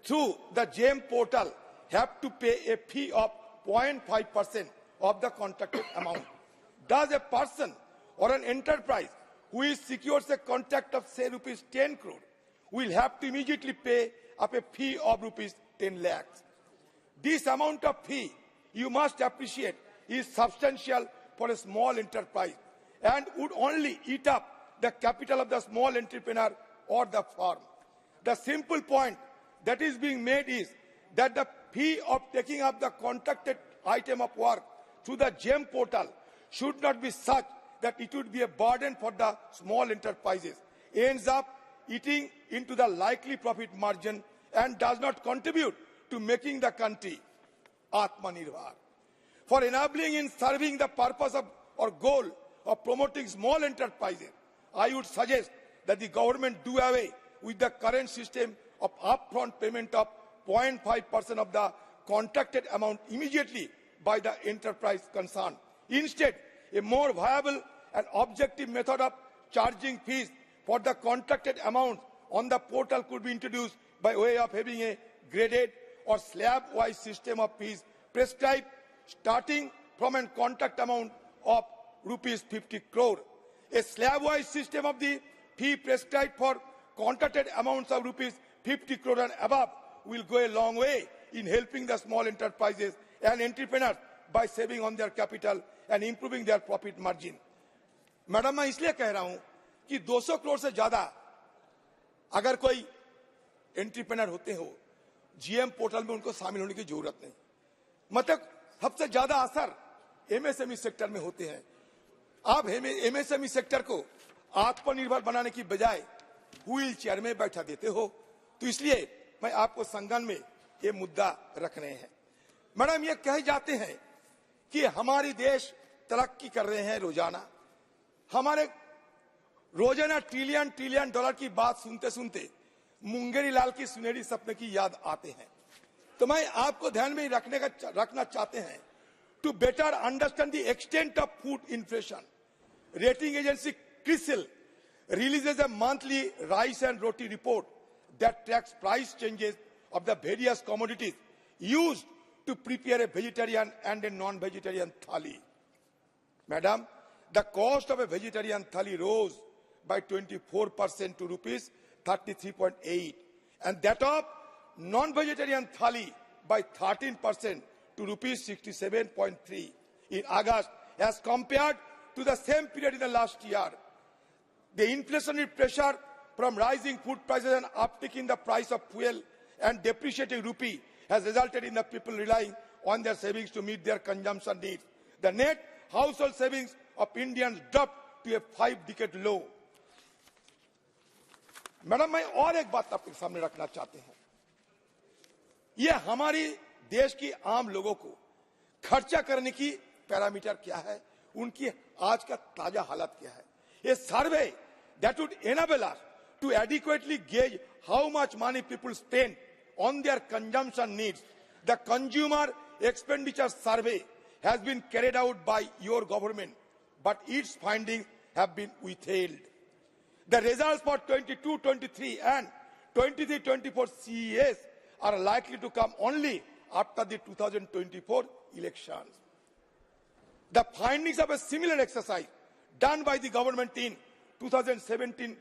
through the GEM portal have to pay a fee of 0.5% of the contracted amount. Thus, a person or an enterprise who secures a contract of say rupees 10 crore will have to immediately pay up a fee of rupees 10 lakhs. This amount of fee, you must appreciate, is substantial for a small enterprise and would only eat up the capital of the small entrepreneur or the firm. The simple point that is being made is that the fee of taking up the contracted item of work through the GEM portal should not be such that it would be a burden for the small enterprises, ends up eating into the likely profit margin and does not contribute to making the country Atmanirbhar. For enabling in serving the purpose of or goal of promoting small enterprises, I would suggest that the government do away with the current system of upfront payment of 0.5% of the contracted amount immediately by the enterprise concerned. Instead, a more viable and objective method of charging fees for the contracted amount on the portal could be introduced by way of having a graded or slab-wise system of fees prescribed starting from a contract amount of rupees 50 crore. A slab-wise system of the fee prescribed for contracted amounts of rupees 50 crore and above will go a long way in helping the small enterprises and entrepreneurs by saving on their capital and improving their profit margin. Madam मैं इसलिए कह रहा हूं कि 200 करोड़ से ज्यादा अगर कोई एंटरप्रेन्योर होते हो जीएम पोर्टल में उनको शामिल होने की जरूरत नहीं, मतलब सबसे ज्यादा असर एमएसएमई सेक्टर में होते हैं। आप एमएसएमई सेक्टर को आत्मनिर्भर बनाने की बजाय व्हील चेयर में बैठा देते हो, तो इसलिए मैं आपको संज्ञान में ये मुद्दा रख रहे हैं। मैडम ये कहे जाते हैं कि हमारी देश तरक्की कर रहे हैं रोजाना, हमारे रोजाना ट्रिलियन डॉलर की बात सुनते सुनते मुंगेरी लाल की सुनहरी सपने की याद आते हैं। तो मैं आपको ध्यान में रखना चाहते हैं to better understand the extent of food inflation, rating agency CRISIL releases a monthly rice and roti report that tracks price changes of the various commodities used to prepare a vegetarian and a non-vegetarian thali. Madam, the cost of a vegetarian thali rose by 24% to rupees 33.8 and that of non-vegetarian thali by 13% to rupees 67.3 in August as compared to the same period in the last year. The inflationary pressure from rising food prices and uptick in the price of fuel and depreciating rupee has resulted in the people relying on their savings to meet their consumption needs. The net household savings of Indians dropped to a 5-decade low. Madam मैं और एक बात आपके सामने रखना चाहते हैं, ये हमारी देश की आम लोगों को खर्चा करने की पैरामीटर क्या है, उनकी आज का ताजा हालत क्या है। A survey that would enable us to adequately gauge how much money people spend on their consumption needs. The Consumer Expenditure Survey has been carried out by your government, but its findings have been withheld. The results for 22-23 and 23-24 CES are likely to come only after the 2024 elections. The findings of a similar exercise done by the government in 2017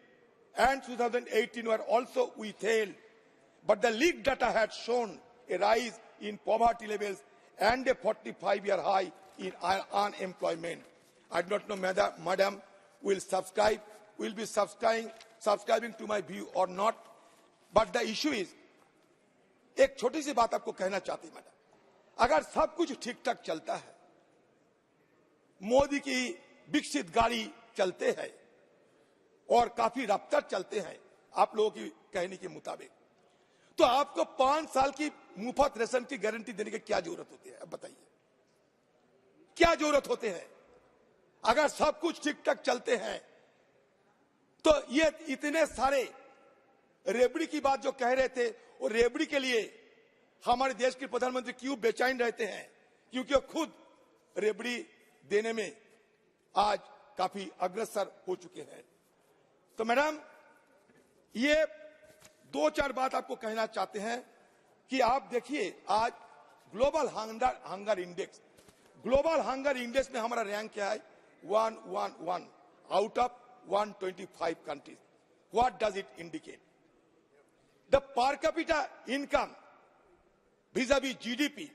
and 2018 were also withheld, but the leaked data had shown a rise in poverty levels and a 45-year high in unemployment. I do not know whether Madam will be subscribing to my view or not, but the issue is, एक छोटी सी बात आपको कहना चाहती हूं madam, अगर सब कुछ ठीक ठाक चलता है, मोदी की विकसित गाड़ी चलते हैं और काफी रफ्तार चलते हैं आप लोगों की कहने के मुताबिक, तो आपको 5 साल की मुफ्त रेशन की गारंटी देने की क्या जरूरत होती है? अब बताइए, क्या जरूरत होते हैं? अगर सब कुछ ठीक ठाक चलते हैं तो ये इतने सारे रेबड़ी की बात जो कह रहे थे, वो रेबड़ी के लिए हमारे देश के प्रधानमंत्री क्यों बेचैन रहते हैं? क्योंकि वो खुद रेबड़ी देने में आज काफी अग्रसर हो चुके हैं। तो मैडम, ये 2-4 बात आपको कहना चाहते हैं कि आप देखिए, आज ग्लोबल हंगर इंडेक्स में हमारा रैंक क्या है? 111 out of 125 countries. What does it indicate? The per capita income vis-a-vis GDP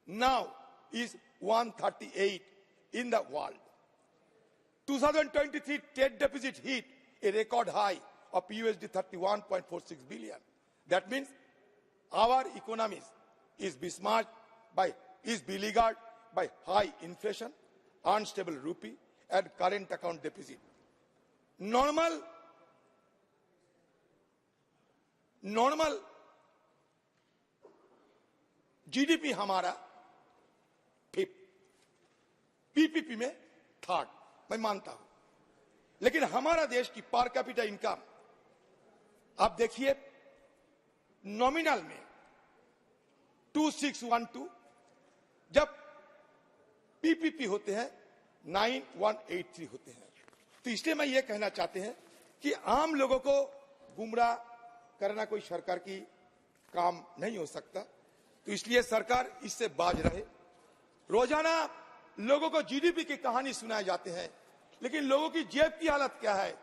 now is 138 in the world. 2023 trade deficit hit a record high of USD 31.46 billion. That means our economy is besmirched is beleaguered by high inflation, unstable rupee, and current account deficit. Normal GDP हमारा 5th, PPP में 3rd, मैं मानता हूं, लेकिन हमारा देश की per capita income आप देखिए, नॉमिनल में 2612, जब पीपीपी होते हैं 9183 होते हैं। तो इसलिए मैं ये कहना चाहते हैं कि आम लोगों को गुमराह करना कोई सरकार की काम नहीं हो सकता, तो इसलिए सरकार इससे बाज रहे। रोजाना लोगों को जीडीपी की कहानी सुनाए जाते हैं, लेकिन लोगों की जेब की हालत क्या है,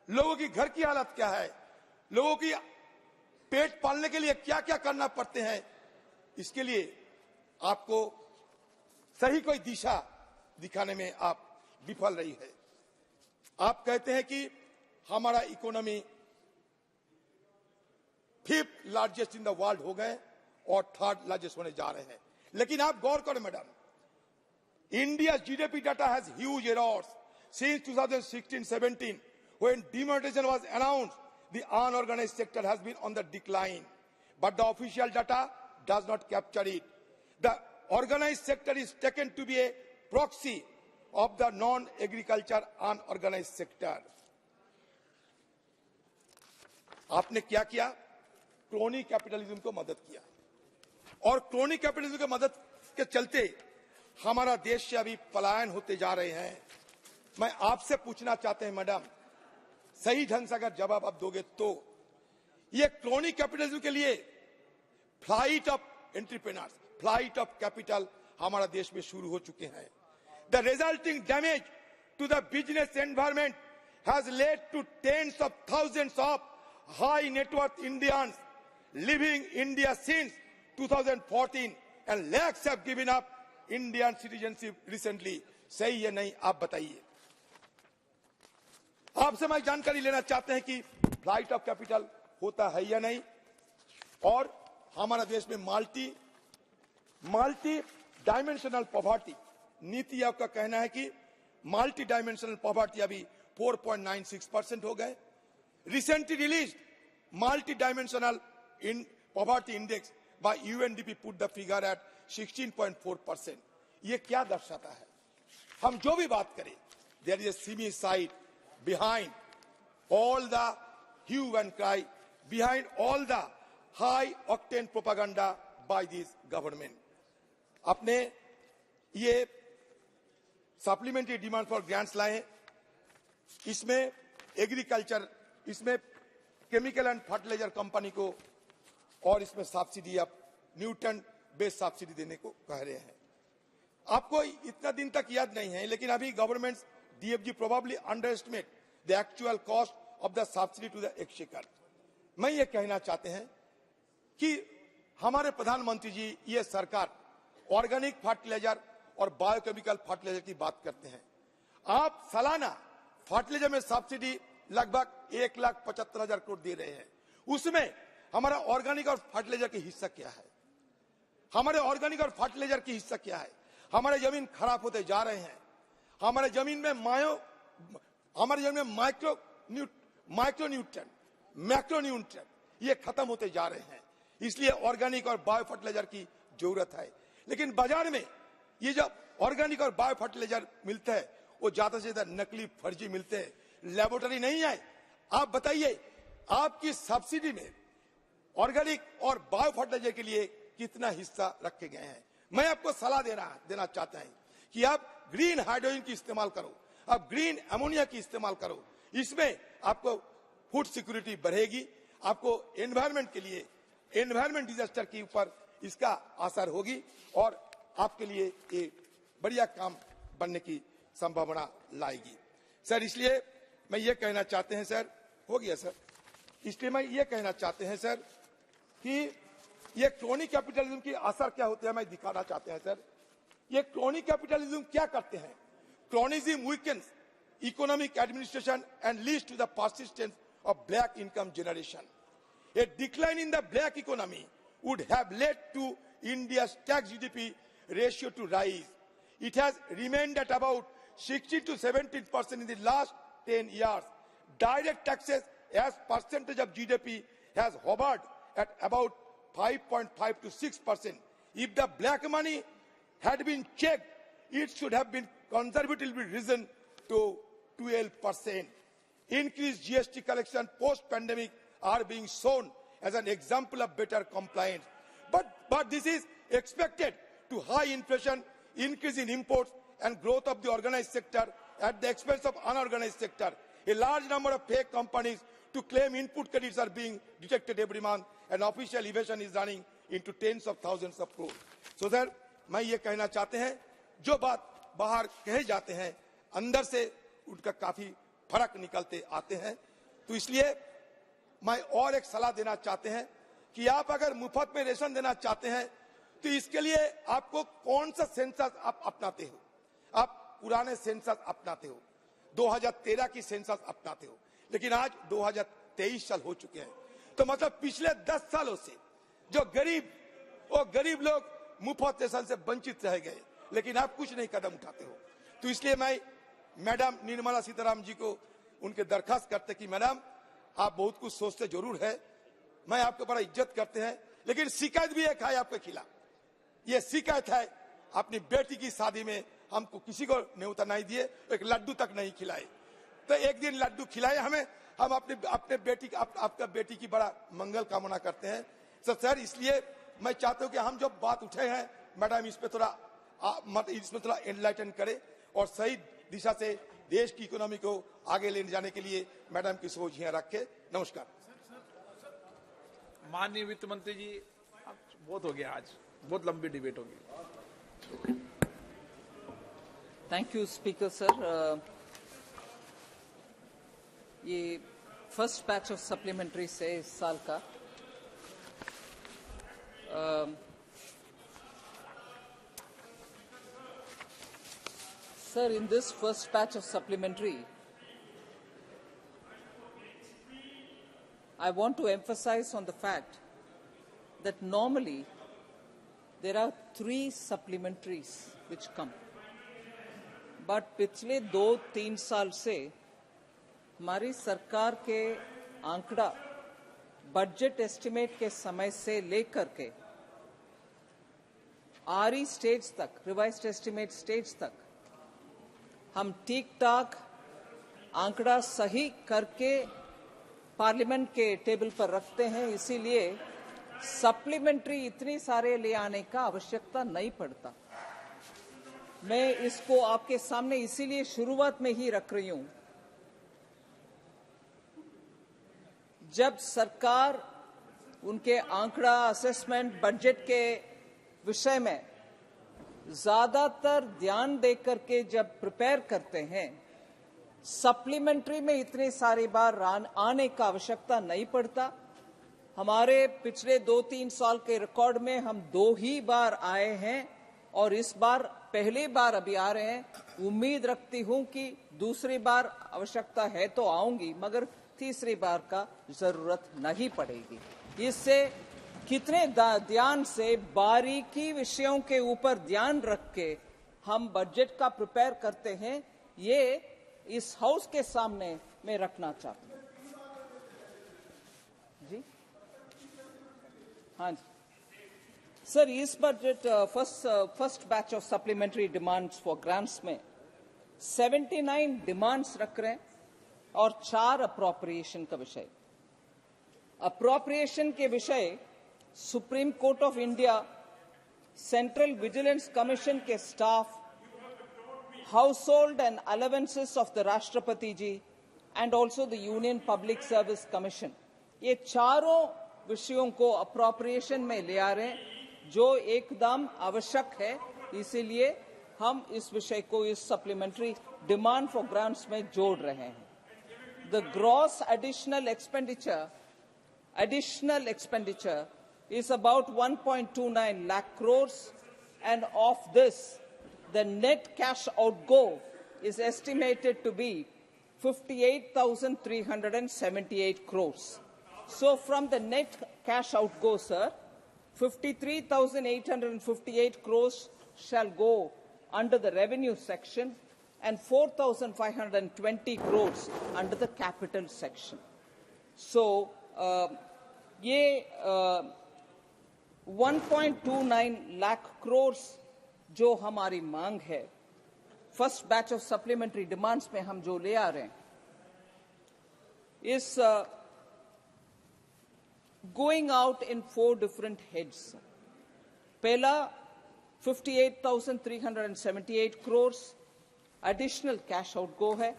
लोगों की घर की हालत क्या है, लोगों की पेट पालने के लिए क्या क्या करना पड़ते हैं, इसके लिए आपको सही कोई दिशा दिखाने में आप विफल रही है। आप कहते हैं कि हमारा economy 5th largest in the world हो गए और 3rd लार्जेस्ट होने जा रहे हैं, लेकिन आप गौर करें madam, India GDP data has huge errors since 2016-17 when demonetization was announced. The unorganized sector has been on the decline, but the official data does not capture it. The organized sector is taken to be a proxy of the non-agriculture unorganized sector. आपने क्या किया? Crony capitalism को मदद किया, और crony capitalism की मदद के चलते हमारा देश से अभी पलायन होते जा रहे हैं। मैं आपसे पूछना चाहते हैं मैडम, सही ढंग से अगर जवाब आप दोगे तो, ये क्रोनी कैपिटलिज्म के लिए flight of entrepreneurs, flight of capital हमारा देश में शुरू हो चुके हैं। The resulting damage to the business environment has led to tens of thousands of high net worth Indians living India since 2014 and lakhs have given up Indian citizenship recently. सही है नहीं, आप बताइए। आपसे मैं जानकारी लेना चाहते हैं कि फ्लाइट ऑफ कैपिटल होता है या नहीं, और हमारा देश में मल्टी डायमेंशनल पॉवर्टी नीति आपका कहना है कि मल्टी डायमेंशनल पॉवर्टी अभी 4.96% हो गए। Recently released multi-dimensional poverty index by UNDP put the figure at 16.4%. ये क्या दर्शाता है? हम जो भी बात करें, there is a seamy side behind all the hue and cry, behind all the high octane propaganda by this government. अपने ये supplementary demand for grants लाए हैं, इसमें एग्रीकल्चर, इसमें केमिकल एंड फर्टिलाइजर कंपनी को, और इसमें सब्सिडी आप न्यूटन बेस्ड सब्सिडी देने को कह रहे हैं। आपको इतना दिन तक याद नहीं है, लेकिन अभी government DFG probably under estimate the actual cost of the subsidy to the exchequer. मैं ये कहना चाहते हैं कि हमारे प्रधानमंत्री जी ये सरकार ऑर्गेनिक फर्टिलाइजर और बायोकेमिकल फर्टिलाइजर की बात करते हैं। आप सालाना फर्टिलाइजर में सब्सिडी लगभग 1,75,000 करोड़ दे रहे हैं। उसमें हमारा ऑर्गेनिक और फर्टिलाइजर की हिस्सा क्या है? हमारे ऑर्गेनिक और फर्टिलाइजर की हिस्सा क्या है? हमारे जमीन खराब होते जा रहे हैं। हमारे जमीन में माइक्रोन्यूट्रिएंट, मैक्रोन्यूट्रिएंट ये खत्म होते जा रहे हैं। इसलिए ऑर्गेनिक और बायो फर्टिलाइजर की जरूरत है। लेकिन बाजार में ये जो ऑर्गेनिक और बायो फर्टिलाइजर मिलते हैं वो ज्यादा से ज्यादा नकली फर्जी मिलते हैं, लेबोरेटरी नहीं है। आप बताइए आपकी सब्सिडी में ऑर्गेनिक और बायो फर्टिलाइजर के लिए कितना हिस्सा रखे गए हैं? मैं आपको सलाह देना चाहता हूं कि आप ग्रीन हाइड्रोजन की इस्तेमाल करो, आप ग्रीन अमोनिया की इस्तेमाल करो। इसमें आपको फूड सिक्योरिटी बढ़ेगी, आपको एनवायरमेंट के लिए, एनवायरमेंट डिजास्टर के ऊपर इसका असर होगी और आपके लिए ये बढ़िया काम बनने की संभावना लाएगी। सर इसलिए मैं ये कहना चाहते हैं सर, हो गया सर, इसलिए मैं ये कहना चाहते हैं सर कि ये क्रोनिक कैपिटलिज्म की असर क्या होते हैं मैं दिखाना चाहते हैं सर। ये क्रोनिक कैपिटलिज्म क्या करते हैं? Cronyism weakens economic administration and leads to the persistence of black income generation. A decline in the black economy would have led to India's tax GDP ratio to rise. It has remained at about 16 to 17% in the last 10 years. Direct taxes as percentage of GDP has hovered at about 5.5 to 6%. If the black money had been checked, it should have been conservatively risen to 12%. Increased GST collection post-pandemic are being shown as an example of better compliance. But this is expected to high inflation, increase in imports, and growth of the organized sector at the expense of unorganized sector. A large number of fake companies to claim input credits are being detected every month, and official evasion is running into tens of thousands of crores. So, sir, मैं ये कहना चाहते हैं, जो बात बाहर कहे जाते हैं, अंदर से उनका काफी फर्क निकलते आते हैं। तो इसलिए मैं और एक सलाह देना चाहते हैं कि आप अगर मुफ्त में रेशन देना चाहते हैं तो इसके लिए आपको कौन सा सेंसस आप अपनाते हो? आप पुराने सेंसस अपनाते हो, 2013 की सेंसस अपनाते हो, लेकिन आज 2023 साल हो चुके हैं। तो मतलब पिछले 10 सालों से जो गरीब लोग मुफ्त रेशन से वंचित रह गए, लेकिन आप कुछ नहीं कदम उठाते हो। तो इसलिए मैं मैडम निर्मला सीतारामन जी को उनके दरखास्त करते कि मैडम आप बहुत कुछ सोचते जरूर है, मैं आपको बड़ा इज्जत करते हैं, लेकिन शिकायत भी एक है आपके खिलाफ। ये शिकायत है अपनी बेटी की शादी में हमको किसी को न्योता नहीं दिए, एक लड्डू तक नहीं खिलाए। तो एक दिन लड्डू खिलाए हमें, हम अपने आपका बेटी की बड़ा मंगल कामना करते हैं। सर इसलिए मैं चाहता हूं कि हम जो बात उठे हैं मैडम इसमें थोड़ा एनलाइटन करे और सही दिशा से देश की इकोनॉमी को आगे ले जाने के लिए मैडम की सोच यहाँ रखे। नमस्कार। माननीय वित्त मंत्री जी, बहुत हो गया, आज बहुत लंबी डिबेट होगी। Thank you speaker sir. ये फर्स्ट बैच ऑफ सप्लीमेंट्रीज है इस साल का। Sir, in this first batch of supplementary, I want to emphasize on the fact that normally there are 3 supplementaries which come. But पिछले 2-3 साल से हमारी सरकार के आंकड़ा बजट एस्टिमेट के समय से लेकर के आरई स्टेज तक, रिवाइज्ड एस्टिमेट स्टेज तक हम ठीक ठाक आंकड़ा सही करके पार्लियामेंट के टेबल पर रखते हैं। इसीलिए सप्लीमेंट्री इतनी सारे ले आने का आवश्यकता नहीं पड़ता। मैं इसको आपके सामने इसीलिए शुरुआत में ही रख रही हूं। जब सरकार उनके आंकड़ा, असेसमेंट, बजट के विषय में ज्यादातर ध्यान देकर के जब प्रिपेयर करते हैं सप्लीमेंट्री में इतनी सारी बार आने का आवश्यकता नहीं पड़ता। हमारे पिछले 2-3 साल के रिकॉर्ड में हम 2 ही बार आए हैं और इस बार पहली बार अभी आ रहे हैं। उम्मीद रखती हूं कि दूसरी बार आवश्यकता है तो आऊंगी, मगर तीसरी बार का जरूरत नहीं पड़ेगी। इससे कितने ध्यान से बारीकी विषयों के ऊपर ध्यान रख के हम बजट का प्रिपेयर करते हैं, ये इस हाउस के सामने मैं रखना चाहता हूं। जी हाँ जी सर, इस budget first batch of supplementary demands for grants में 79 डिमांड्स रख रहे हैं और 4 अप्रोप्रिएशन का विषय। अप्रोप्रिएशन के विषय Supreme Court of India, central vigilance commission के staff, household and allowances of the Rashtrapati ji and also the Union Public Service Commission, ये चारों विषयों को अप्रोप्रिएशन में ले आ रहे हैं, जो एकदम आवश्यक है। इसीलिए हम इस विषय को इस सप्लीमेंट्री डिमांड फॉर ग्रांट्स में जोड़ रहे हैं। The gross additional expenditure is about 1.29 lakh crores, and of this, the net cash outgo is estimated to be 58,378 crores. So from the net cash outgo, sir, 53,858 crores shall go under the revenue section and 4,520 crores under the capital section. So, ये 1.29 लाख क्रोर्स जो हमारी मांग है, first batch of supplementary demands में हम जो ले आ रहे हैं, इस going out in 4 different heads. पहला 58,378 क्रोर्स एडिशनल कैश आउटगो है,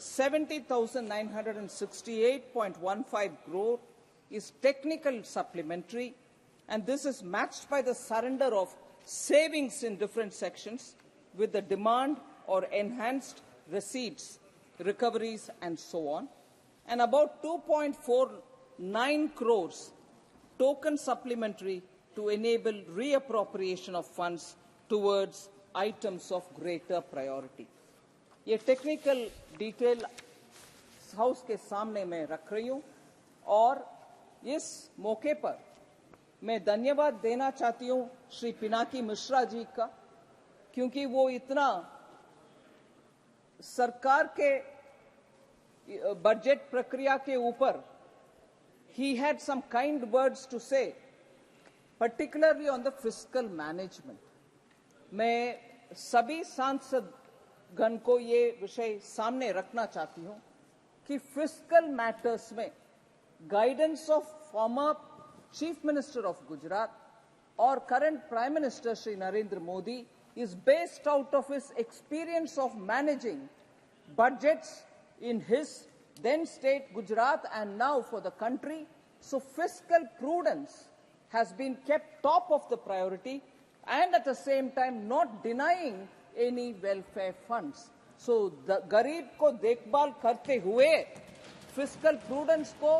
70,968.15 crore is technical supplementary, and this is matched by the surrender of savings in different sections with the demand or enhanced receipts, recoveries, and so on. And about 2.49 crores token supplementary to enable reappropriation of funds towards items of greater priority. ये technical detail house के सामने मैं रख रही हूं और इस मौके पर मैं धन्यवाद देना चाहती हूं श्री पिनाकी मिश्रा जी का, क्योंकि वो इतना सरकार के बजट प्रक्रिया के ऊपर he had some kind words to say, particularly on the fiscal management. मैं सभी सांसद गण को ये विषय सामने रखना चाहती हूं कि फिस्कल मैटर्स में guidance of former chief minister of Gujarat और current prime minister Shri Narendra Modi is based out of his experience of managing budgets in his then state Gujarat and now for the country. So fiscal prudence has been kept top of the priority and at the same time not denying any welfare funds. So the गरीब को देखभाल करते हुए fiscal prudence को,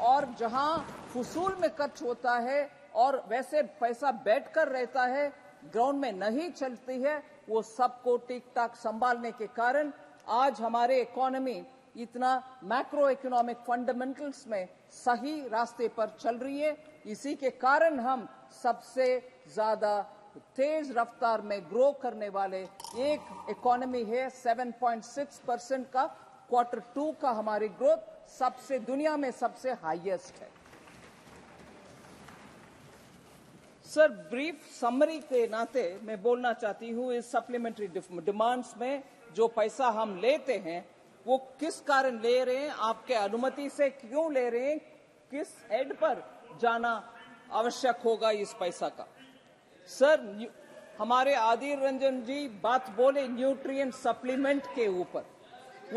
और जहां फुसूल में खर्च होता है और वैसे पैसा बैठकर रहता है, ग्राउंड में नहीं चलती है, वो सबको ठीक ठाक संभालने के कारण आज हमारे इकोनॉमी इतना मैक्रो इकोनॉमिक फंडामेंटल्स में सही रास्ते पर चल रही है। इसी के कारण हम सबसे ज्यादा तेज रफ्तार में ग्रो करने वाले एक इकोनॉमी है। 7.6% का Q2 का हमारी ग्रोथ सबसे दुनिया में सबसे हाईएस्ट है। सर, ब्रीफ समरी के नाते मैं बोलना चाहती हूं, इस सप्लीमेंट्री डिमांड्स में जो पैसा हम लेते हैं वो किस कारण ले रहे हैं, आपके अनुमति से क्यों ले रहे हैं, किस हेड पर जाना आवश्यक होगा इस पैसा का। सर, हमारे आदिर रंजन जी बात बोले न्यूट्रिएंट सप्लीमेंट के ऊपर,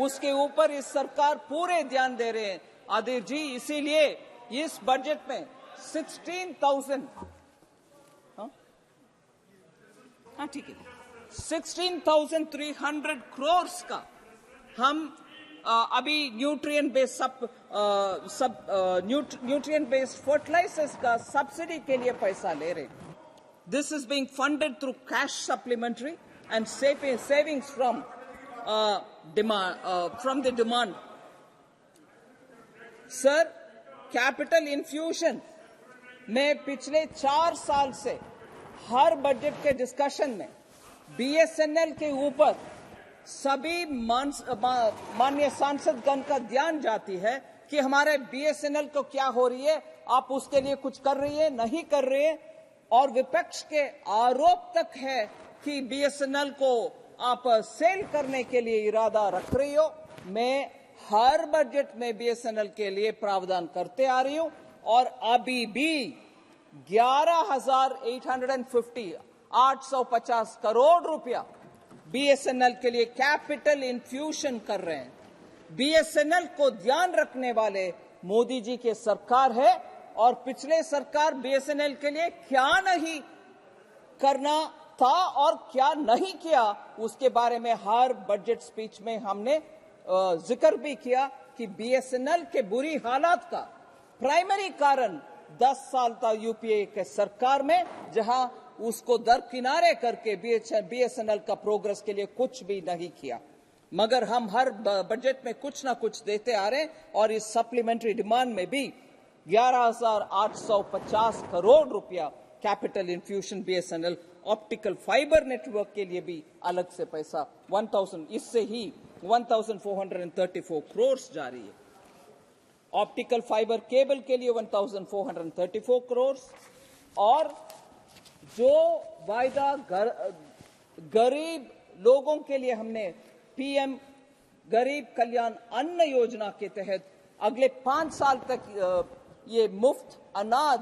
उसके ऊपर इस सरकार पूरे ध्यान दे रहे हैं आदिर जी। इसीलिए इस बजट में 16,300 करोड़ का हम अभी न्यूट्रिएंट बेस्ड फर्टिलाइजर्स का सब्सिडी के लिए पैसा ले रहे हैं. This is being funded through cash supplementary and savings from the demand. Sir, capital infusion में पिछले 4 साल से हर बजट के डिस्कशन में BSNL के ऊपर सभी माननीय सांसदगण का ध्यान जाती है कि हमारे BSNL को क्या हो रही है, आप उसके लिए कुछ कर रही है, नहीं कर रहे हैं. और विपक्ष के आरोप तक है कि BSNL को आप सेल करने के लिए इरादा रख रही हो. मैं हर बजट में BSNL के लिए प्रावधान करते आ रही हूं और अभी भी 850 करोड़ रुपया BSNL के लिए कैपिटल इन्फ्यूशन कर रहे हैं. BSNL को ध्यान रखने वाले मोदी जी की सरकार है और पिछले सरकार BSNL के लिए क्या नहीं करना था और क्या नहीं किया उसके बारे में हर बजट स्पीच में हमने जिक्र भी किया कि BSNL के बुरी हालात का प्राइमरी कारण 10 साल था यूपीए के सरकार में, जहां उसको दरकिनारे करके BSNL का प्रोग्रेस के लिए कुछ भी नहीं किया. मगर हम हर बजट में कुछ ना कुछ देते आ रहे हैं और इस सप्लीमेंट्री डिमांड में भी 11,850 करोड़ रुपया capital infusion BSNL optical fibre network के लिए भी अलग से पैसा 1000, इससे ही 1434 करोड़ जारी है. ऑप्टिकल फाइबर केबल के लिए 1434 करोड़ और जो वायदा गरीब लोगों के लिए हमने PM गरीब कल्याण अन्न योजना के तहत अगले 5 साल तक ये मुफ्त अनाज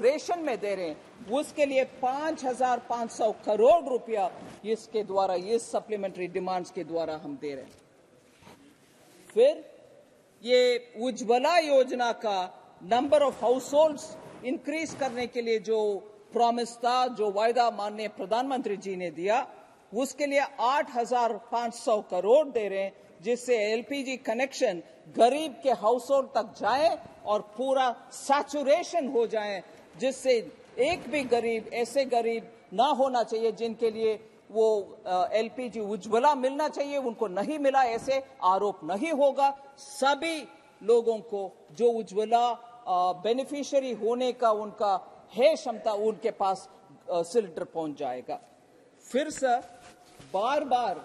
रेशन में दे रहे हैं, उसके लिए 5,500 करोड़ रुपया इसके द्वारा, इस सप्लीमेंट्री डिमांड्स के द्वारा हम दे रहे हैं. फिर ये उज्ज्वला योजना का number of house holds increase करने के लिए जो प्रॉमिस था, जो वायदा माननीय प्रधानमंत्री जी ने दिया, उसके लिए 8,500 करोड़ दे रहे हैं, जिससे LPG कनेक्शन गरीब के हाउस होल्ड तक जाए और पूरा सैचुरेशन हो जाए, जिससे एक भी गरीब ऐसे गरीब ना होना चाहिए जिनके लिए वो LPG उज्ज्वला मिलना चाहिए, उनको नहीं मिला, ऐसे आरोप नहीं होगा. सभी लोगों को जो उज्ज्वला बेनिफिशियरी होने का उनका है क्षमता, उनके पास सिलेंडर पहुंच जाएगा. फिर सर बार बार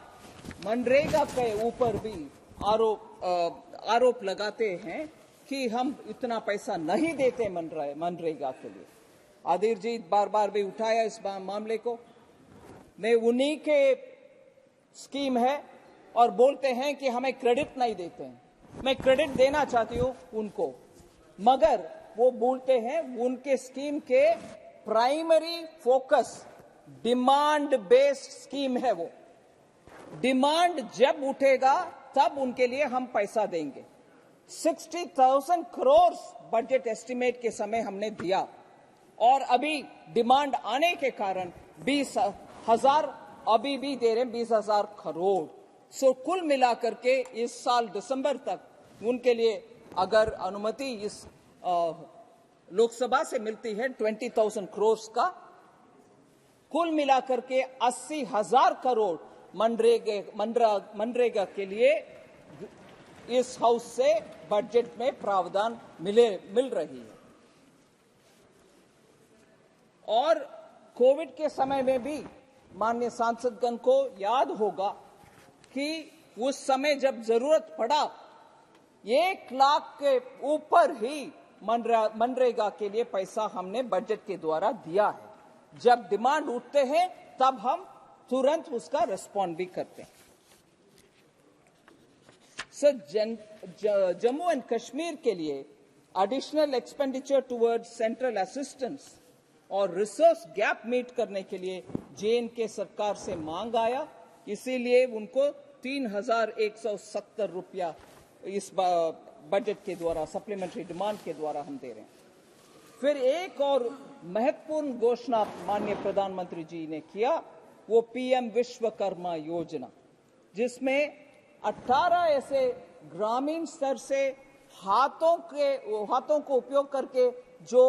मनरेगा के ऊपर भी आरोप लगाते हैं कि हम इतना पैसा नहीं देते मनरेगा के लिए. आदिर जी बार बार भी उठाया इस मामले को. मैं उन्हीं के स्कीम है और बोलते हैं कि हमें क्रेडिट नहीं देते हैं. मैं क्रेडिट देना चाहती हूं उनको, मगर वो बोलते हैं उनके स्कीम के primary focus demand based scheme है. वो डिमांड जब उठेगा तब उनके लिए हम पैसा देंगे. 60,000 करोड़ बजट एस्टिमेट के समय हमने दिया और अभी डिमांड आने के कारण 20,000 अभी भी दे रहे हैं, 20,000 करोड़. सो कुल मिलाकर के इस साल दिसंबर तक उनके लिए अगर अनुमति इस लोकसभा से मिलती है 20,000 करोड़ का, कुल मिलाकर के 80,000 करोड़ मनरेगा के लिए इस हाउस से बजट में प्रावधान मिल रही है. और कोविड के समय में भी माननीय सांसदगण को याद होगा कि उस समय जब जरूरत पड़ा 1 लाख के ऊपर ही मनरेगा के लिए पैसा हमने बजट के द्वारा दिया है. जब डिमांड उठते हैं तब हम तुरंत उसका रिस्पॉन्ड भी करते हैं. सर जम्मू एंड कश्मीर के लिए additional expenditure toward central assistance और रिसोर्स गैप मीट करने के लिए JNK सरकार से मांग आया, इसीलिए उनको 3,170 रुपया इस बजट के द्वारा सप्लीमेंट्री डिमांड के द्वारा हम दे रहे हैं. फिर एक और महत्वपूर्ण घोषणा माननीय प्रधानमंत्री जी ने किया, वो PM विश्वकर्मा योजना, जिसमें 18 ऐसे ग्रामीण स्तर से हाथों को उपयोग करके जो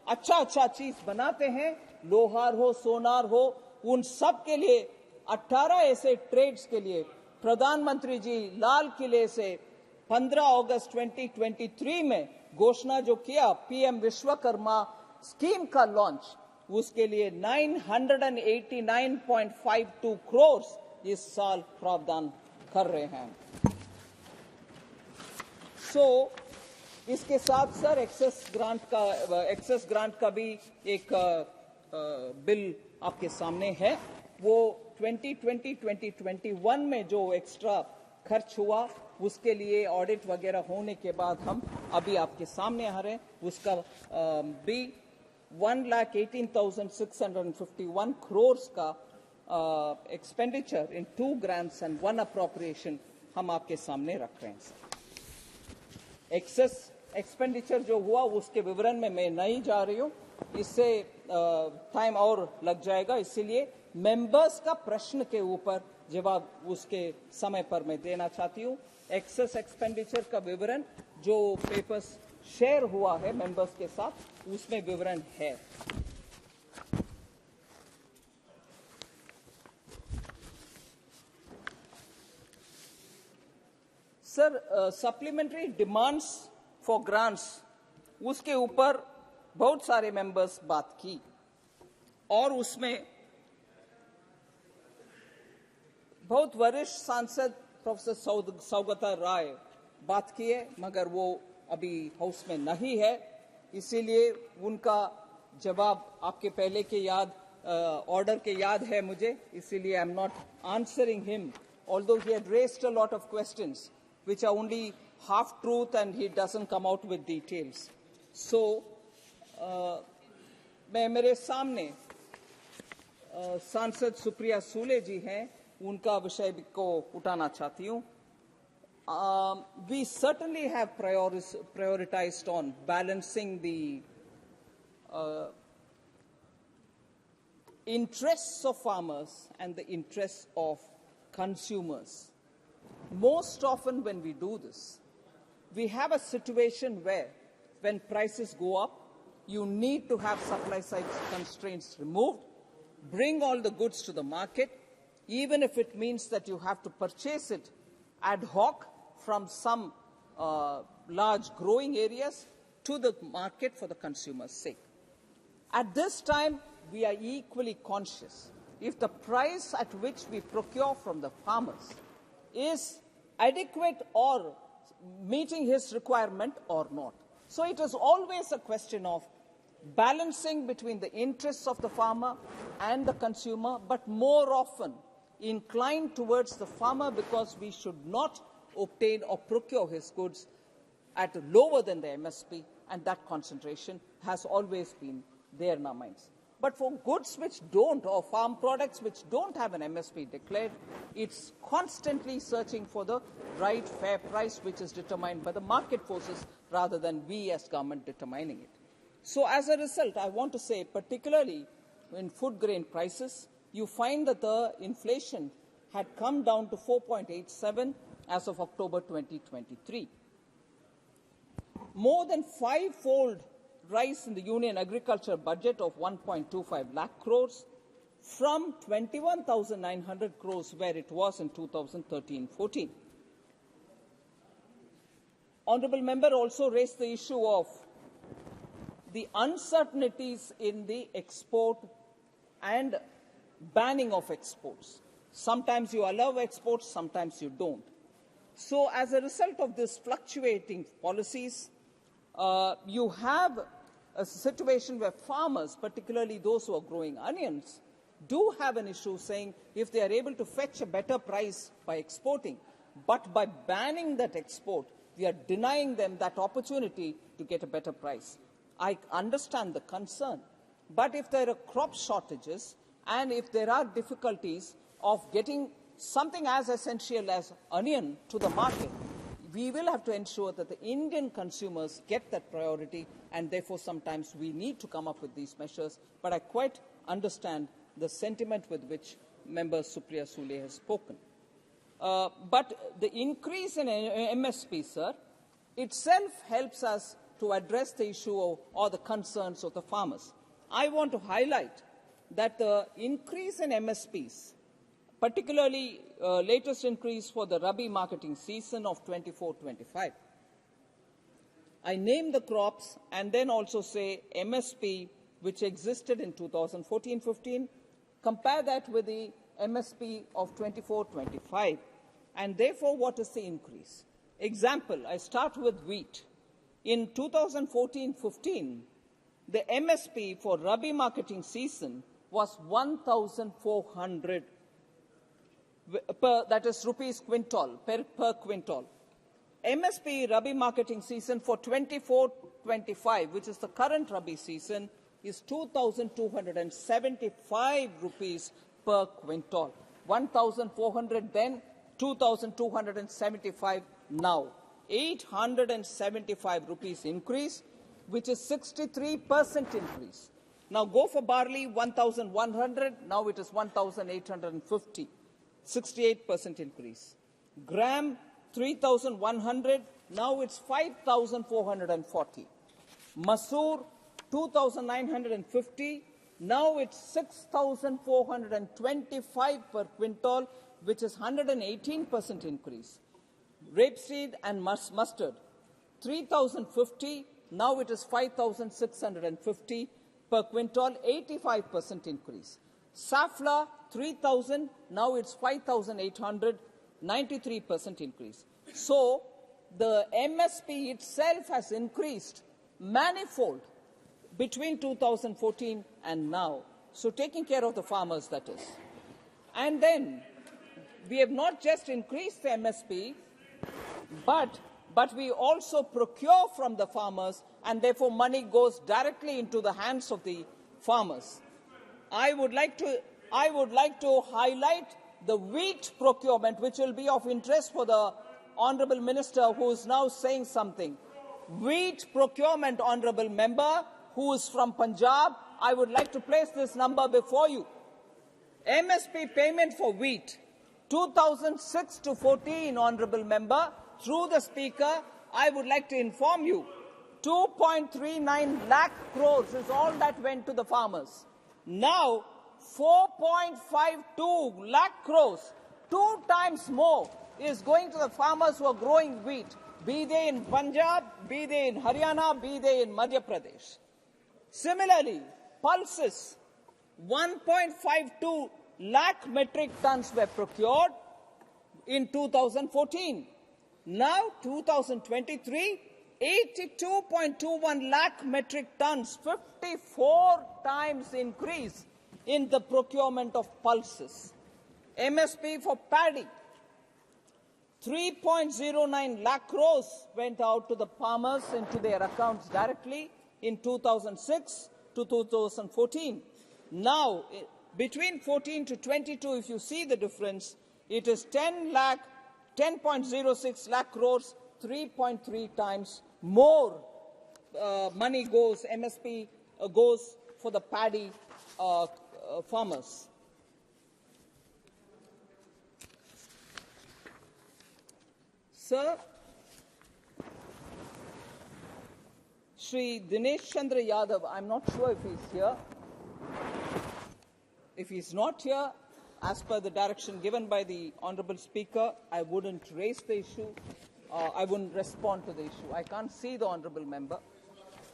अच्छा चीज बनाते हैं, लोहार हो, सोनार हो, उन सब के लिए 18 ऐसे ट्रेड्स के लिए प्रधानमंत्री जी लाल किले से 15 अगस्त 2023 में घोषणा जो किया, पीएम विश्वकर्मा स्कीम का लॉन्च, उसके लिए 989.52 करोड़ इस साल प्रावधान कर रहे हैं। इसके साथ सर एक्सेस ग्रांट का भी एक बिल आपके सामने है। वो 2020-2021 में जो एक्स्ट्रा खर्च हुआ उसके लिए ऑडिट वगैरह होने के बाद हम अभी आपके सामने आ रहे हैं। उसका भी 1,18,651 करोड़ का expenditure in 2 grants and 1 appropriation हम आपके सामने रख रहे हैं सर। एक्सेस एक्सपेंडिचर जो हुआ उसके विवरण में मैं नहीं जा रही हूं, इससे टाइम और लग जाएगा, इसीलिए मेंबर्स का प्रश्न के ऊपर जवाब उसके समय पर मैं देना चाहती हूं। एक्सेस एक्सपेंडिचर का विवरण जो पेपर्स शेयर हुआ है मेंबर्स के साथ, उसमें विवरण है। Sir supplementary demands for grants, उसके ऊपर बहुत सारे मेंबर्स बात की और उसमें बहुत वरिष्ठ सांसद प्रोफेसर सौगता राय बात की है, मगर वो अभी हाउस में नहीं है, इसीलिए उनका जवाब आपके पहले के ऑर्डर के याद है मुझे, इसीलिए I am not answering him, although he had raised a lot of questions which are only half truth and he doesn't come out with details. So, मेरे सामने सांसद सुप्रिया सूले जी हैं, उनका विषय को उठाना चाहती हूँ। We certainly have prioritized on balancing the interests of farmers and the interests of consumers. Most often when we do this, we have a situation where when prices go up, you need to have supply side constraints removed, bring all the goods to the market, even if it means that you have to purchase it ad hoc from some large growing areas to the market for the consumer's sake. At this time, we are equally conscious if the price at which we procure from the farmers is adequate or meeting his requirement or not. So it is always a question of balancing between the interests of the farmer and the consumer, but more often inclined towards the farmer because we should not obtain or procure his goods at lower than the MSP, and that concentration has always been there in our minds. But for goods which don't, or farm products which don't have an MSP declared, it's constantly searching for the right fair price which is determined by the market forces rather than we as government determining it. So as a result, I want to say, particularly in food grain prices, you find that the inflation had come down to 4.87 as of October 2023. More than 5-fold rise in the Union Agriculture budget of 1.25 lakh crores from 21,900 crores where it was in 2013-14. Honourable Member also raised the issue of the uncertainties in the export and banning of exports. Sometimes you allow exports, sometimes you don't. So as a result of this fluctuating policies, you have a situation where farmers, particularly those who are growing onions, do have an issue saying if they are able to fetch a better price by exporting, but by banning that export, we are denying them that opportunity to get a better price. I understand the concern, but if there are crop shortages and if there are difficulties of getting something as essential as onion to the market, we will have to ensure that the Indian consumers get that priority, and therefore sometimes we need to come up with these measures. But I quite understand the sentiment with which Member Supriya Sule has spoken. But the increase in MSP, sir, itself helps us to address the issue or the concerns of the farmers. I want to highlight that the increase in MSPs, particularly latest increase for the Rabi marketing season of 24-25. I name the crops and then also say MSP which existed in 2014-15, compare that with the MSP of 24-25, and therefore what is the increase? Example, I start with wheat. In 2014-15, the MSP for Rabi marketing season was 1,400, that is rupees quintal, per quintal. MSP Rabi marketing season for 24-25, which is the current Rabi season, is 2,275 rupees per quintal. 1,400 then, 2,275 now. 875 rupees increase, which is 63% increase. Now go for barley, 1,100, now it is 1,850, 68% increase. Gram, 3,100, now it's 5,440. Masoor, 2,950, now it's 6,425 per quintal, which is 118% increase. Rapeseed and mustard, 3,050, now it is 5,650 per quintal, 85% increase. Safflower, 3,000, now it's 5,800, 93% increase. So the MSP itself has increased manifold between 2014 and now. So taking care of the farmers, that is. And then we have not just increased the MSP, but we also procure from the farmers, and therefore money goes directly into the hands of the farmers. I would like to highlight the wheat procurement, which will be of interest for the Honourable Minister who is now saying something. Wheat procurement, Honourable Member, who is from Punjab, I would like to place this number before you. MSP payment for wheat, 2006 to 14, Honourable Member, through the Speaker, I would like to inform you, 2.39 lakh crores is all that went to the farmers. Now, 4.52 lakh crores, 2 times more, is going to the farmers who are growing wheat, be they in Punjab, be they in Haryana, be they in Madhya Pradesh. Similarly, pulses, 1.52 lakh metric tons were procured in 2014. Now, 2023, 82.21 lakh metric tons, 54 times increase in the procurement of pulses. MSP for paddy, 3.09 lakh crores went out to the farmers into their accounts directly in 2006 to 2014. Now, between 14 to 22, if you see the difference, it is 10.06 lakh crores, 3.3 times more money goes, MSP goes for the paddy farmers. Sir, Shri Dinesh Chandra Yadav, I'm not sure if he's here. If he's not here, as per the direction given by the Honourable Speaker, I wouldn't raise the issue. I wouldn't respond to the issue. I can't see the Honourable Member.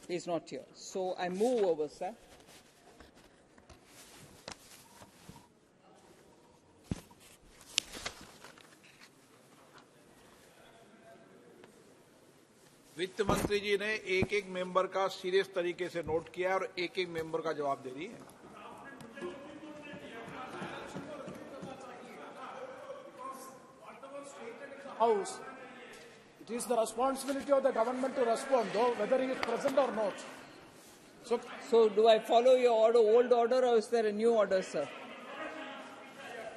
He's not here. So I move over, sir. वित्त मंत्री जी ने एक एक member का serious तरीके से note किया है और एक एक मेंबर का जवाब दे रही है. House. It is the responsibility of the government to respond, though, whether he is present or not. So do I follow your order, old order, or is there a new order, sir?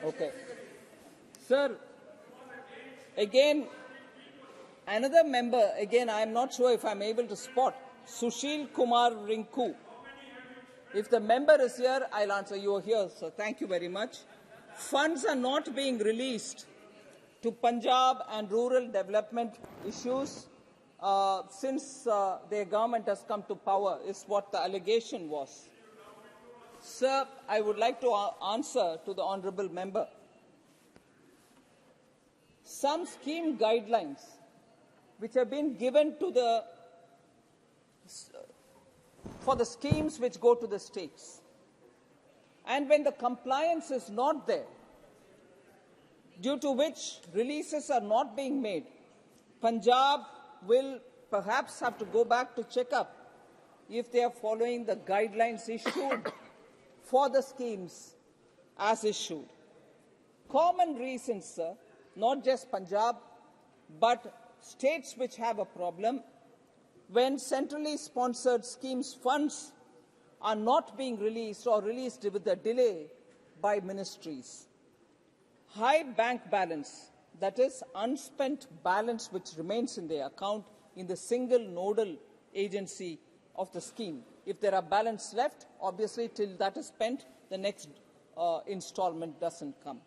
Okay. Sir, again, another member, again, I am not sure if I am able to spot, Sushil Kumar Rinku. If the member is here, I'll answer. You are here, sir. Thank you very much. Funds are not being released to Punjab and rural development issues since their government has come to power, is what the allegation was. Sir, I would like to answer to the honourable member. Some scheme guidelines which have been given to for the schemes which go to the states. And when the compliance is not there, due to which releases are not being made, Punjab will perhaps have to go back to check up if they are following the guidelines issued for the schemes as issued. Common reasons, sir, not just Punjab, but states which have a problem when centrally sponsored schemes funds are not being released or released with a delay by ministries. High bank balance, that is unspent balance which remains in the account in the single nodal agency of the scheme. If there are balance left, obviously till that is spent, the next installment doesn't come.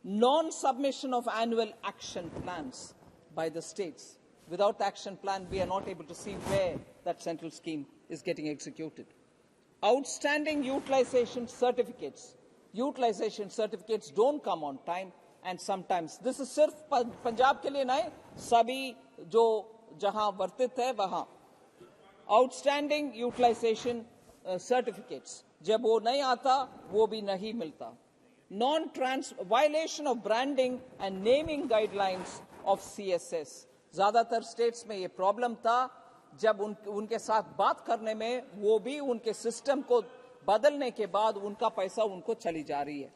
Non-submission of annual action plans by the states. Without the action plan, we are not able to see where that central scheme is getting executed. Outstanding utilization certificates. Utilization certificates don't come on time, and sometimes this is sirf Punjab ke liye nahi, sabhi jo jahan vartit hai wahan. Outstanding utilization certificates. जब वो नहीं आता, वो भी नहीं मिलता. Violation of branding and naming guidelines of CSS. ज़्यादातर states में ये problem था, जब उनके साथ बात करने में वो भी उनके सिस्टम को बदलने के बाद उनका पैसा उनको चली जा रही है.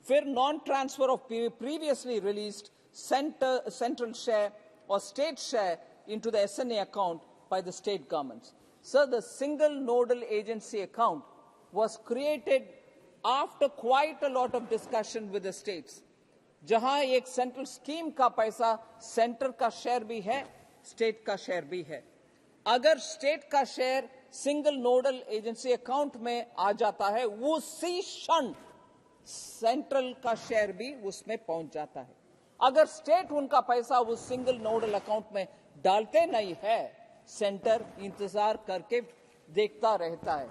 फिर non-transfer of previously released central share or state share into the SNA account by the state governments. So the single nodal agency account was created after quite a lot of discussion with the states. जहां एक central scheme का पैसा centre का share भी है, state का share भी है. अगर स्टेट का share single nodal agency account में आ जाता है, उसी क्षण सेंट्रल का शेयर भी उसमें पहुंच जाता है. अगर स्टेट उनका पैसा उस सिंगल नोडल अकाउंट में डालते नहीं है, सेंटर इंतजार करके देखता रहता है.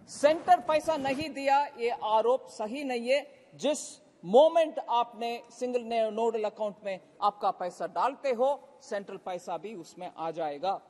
सेंटर पैसा नहीं दिया, ये आरोप सही नहीं है. जिस मोमेंट आपने सिंगल नोडल अकाउंट में आपका पैसा डालते हो, सेंट्रल पैसा भी उसमें आ जाएगा.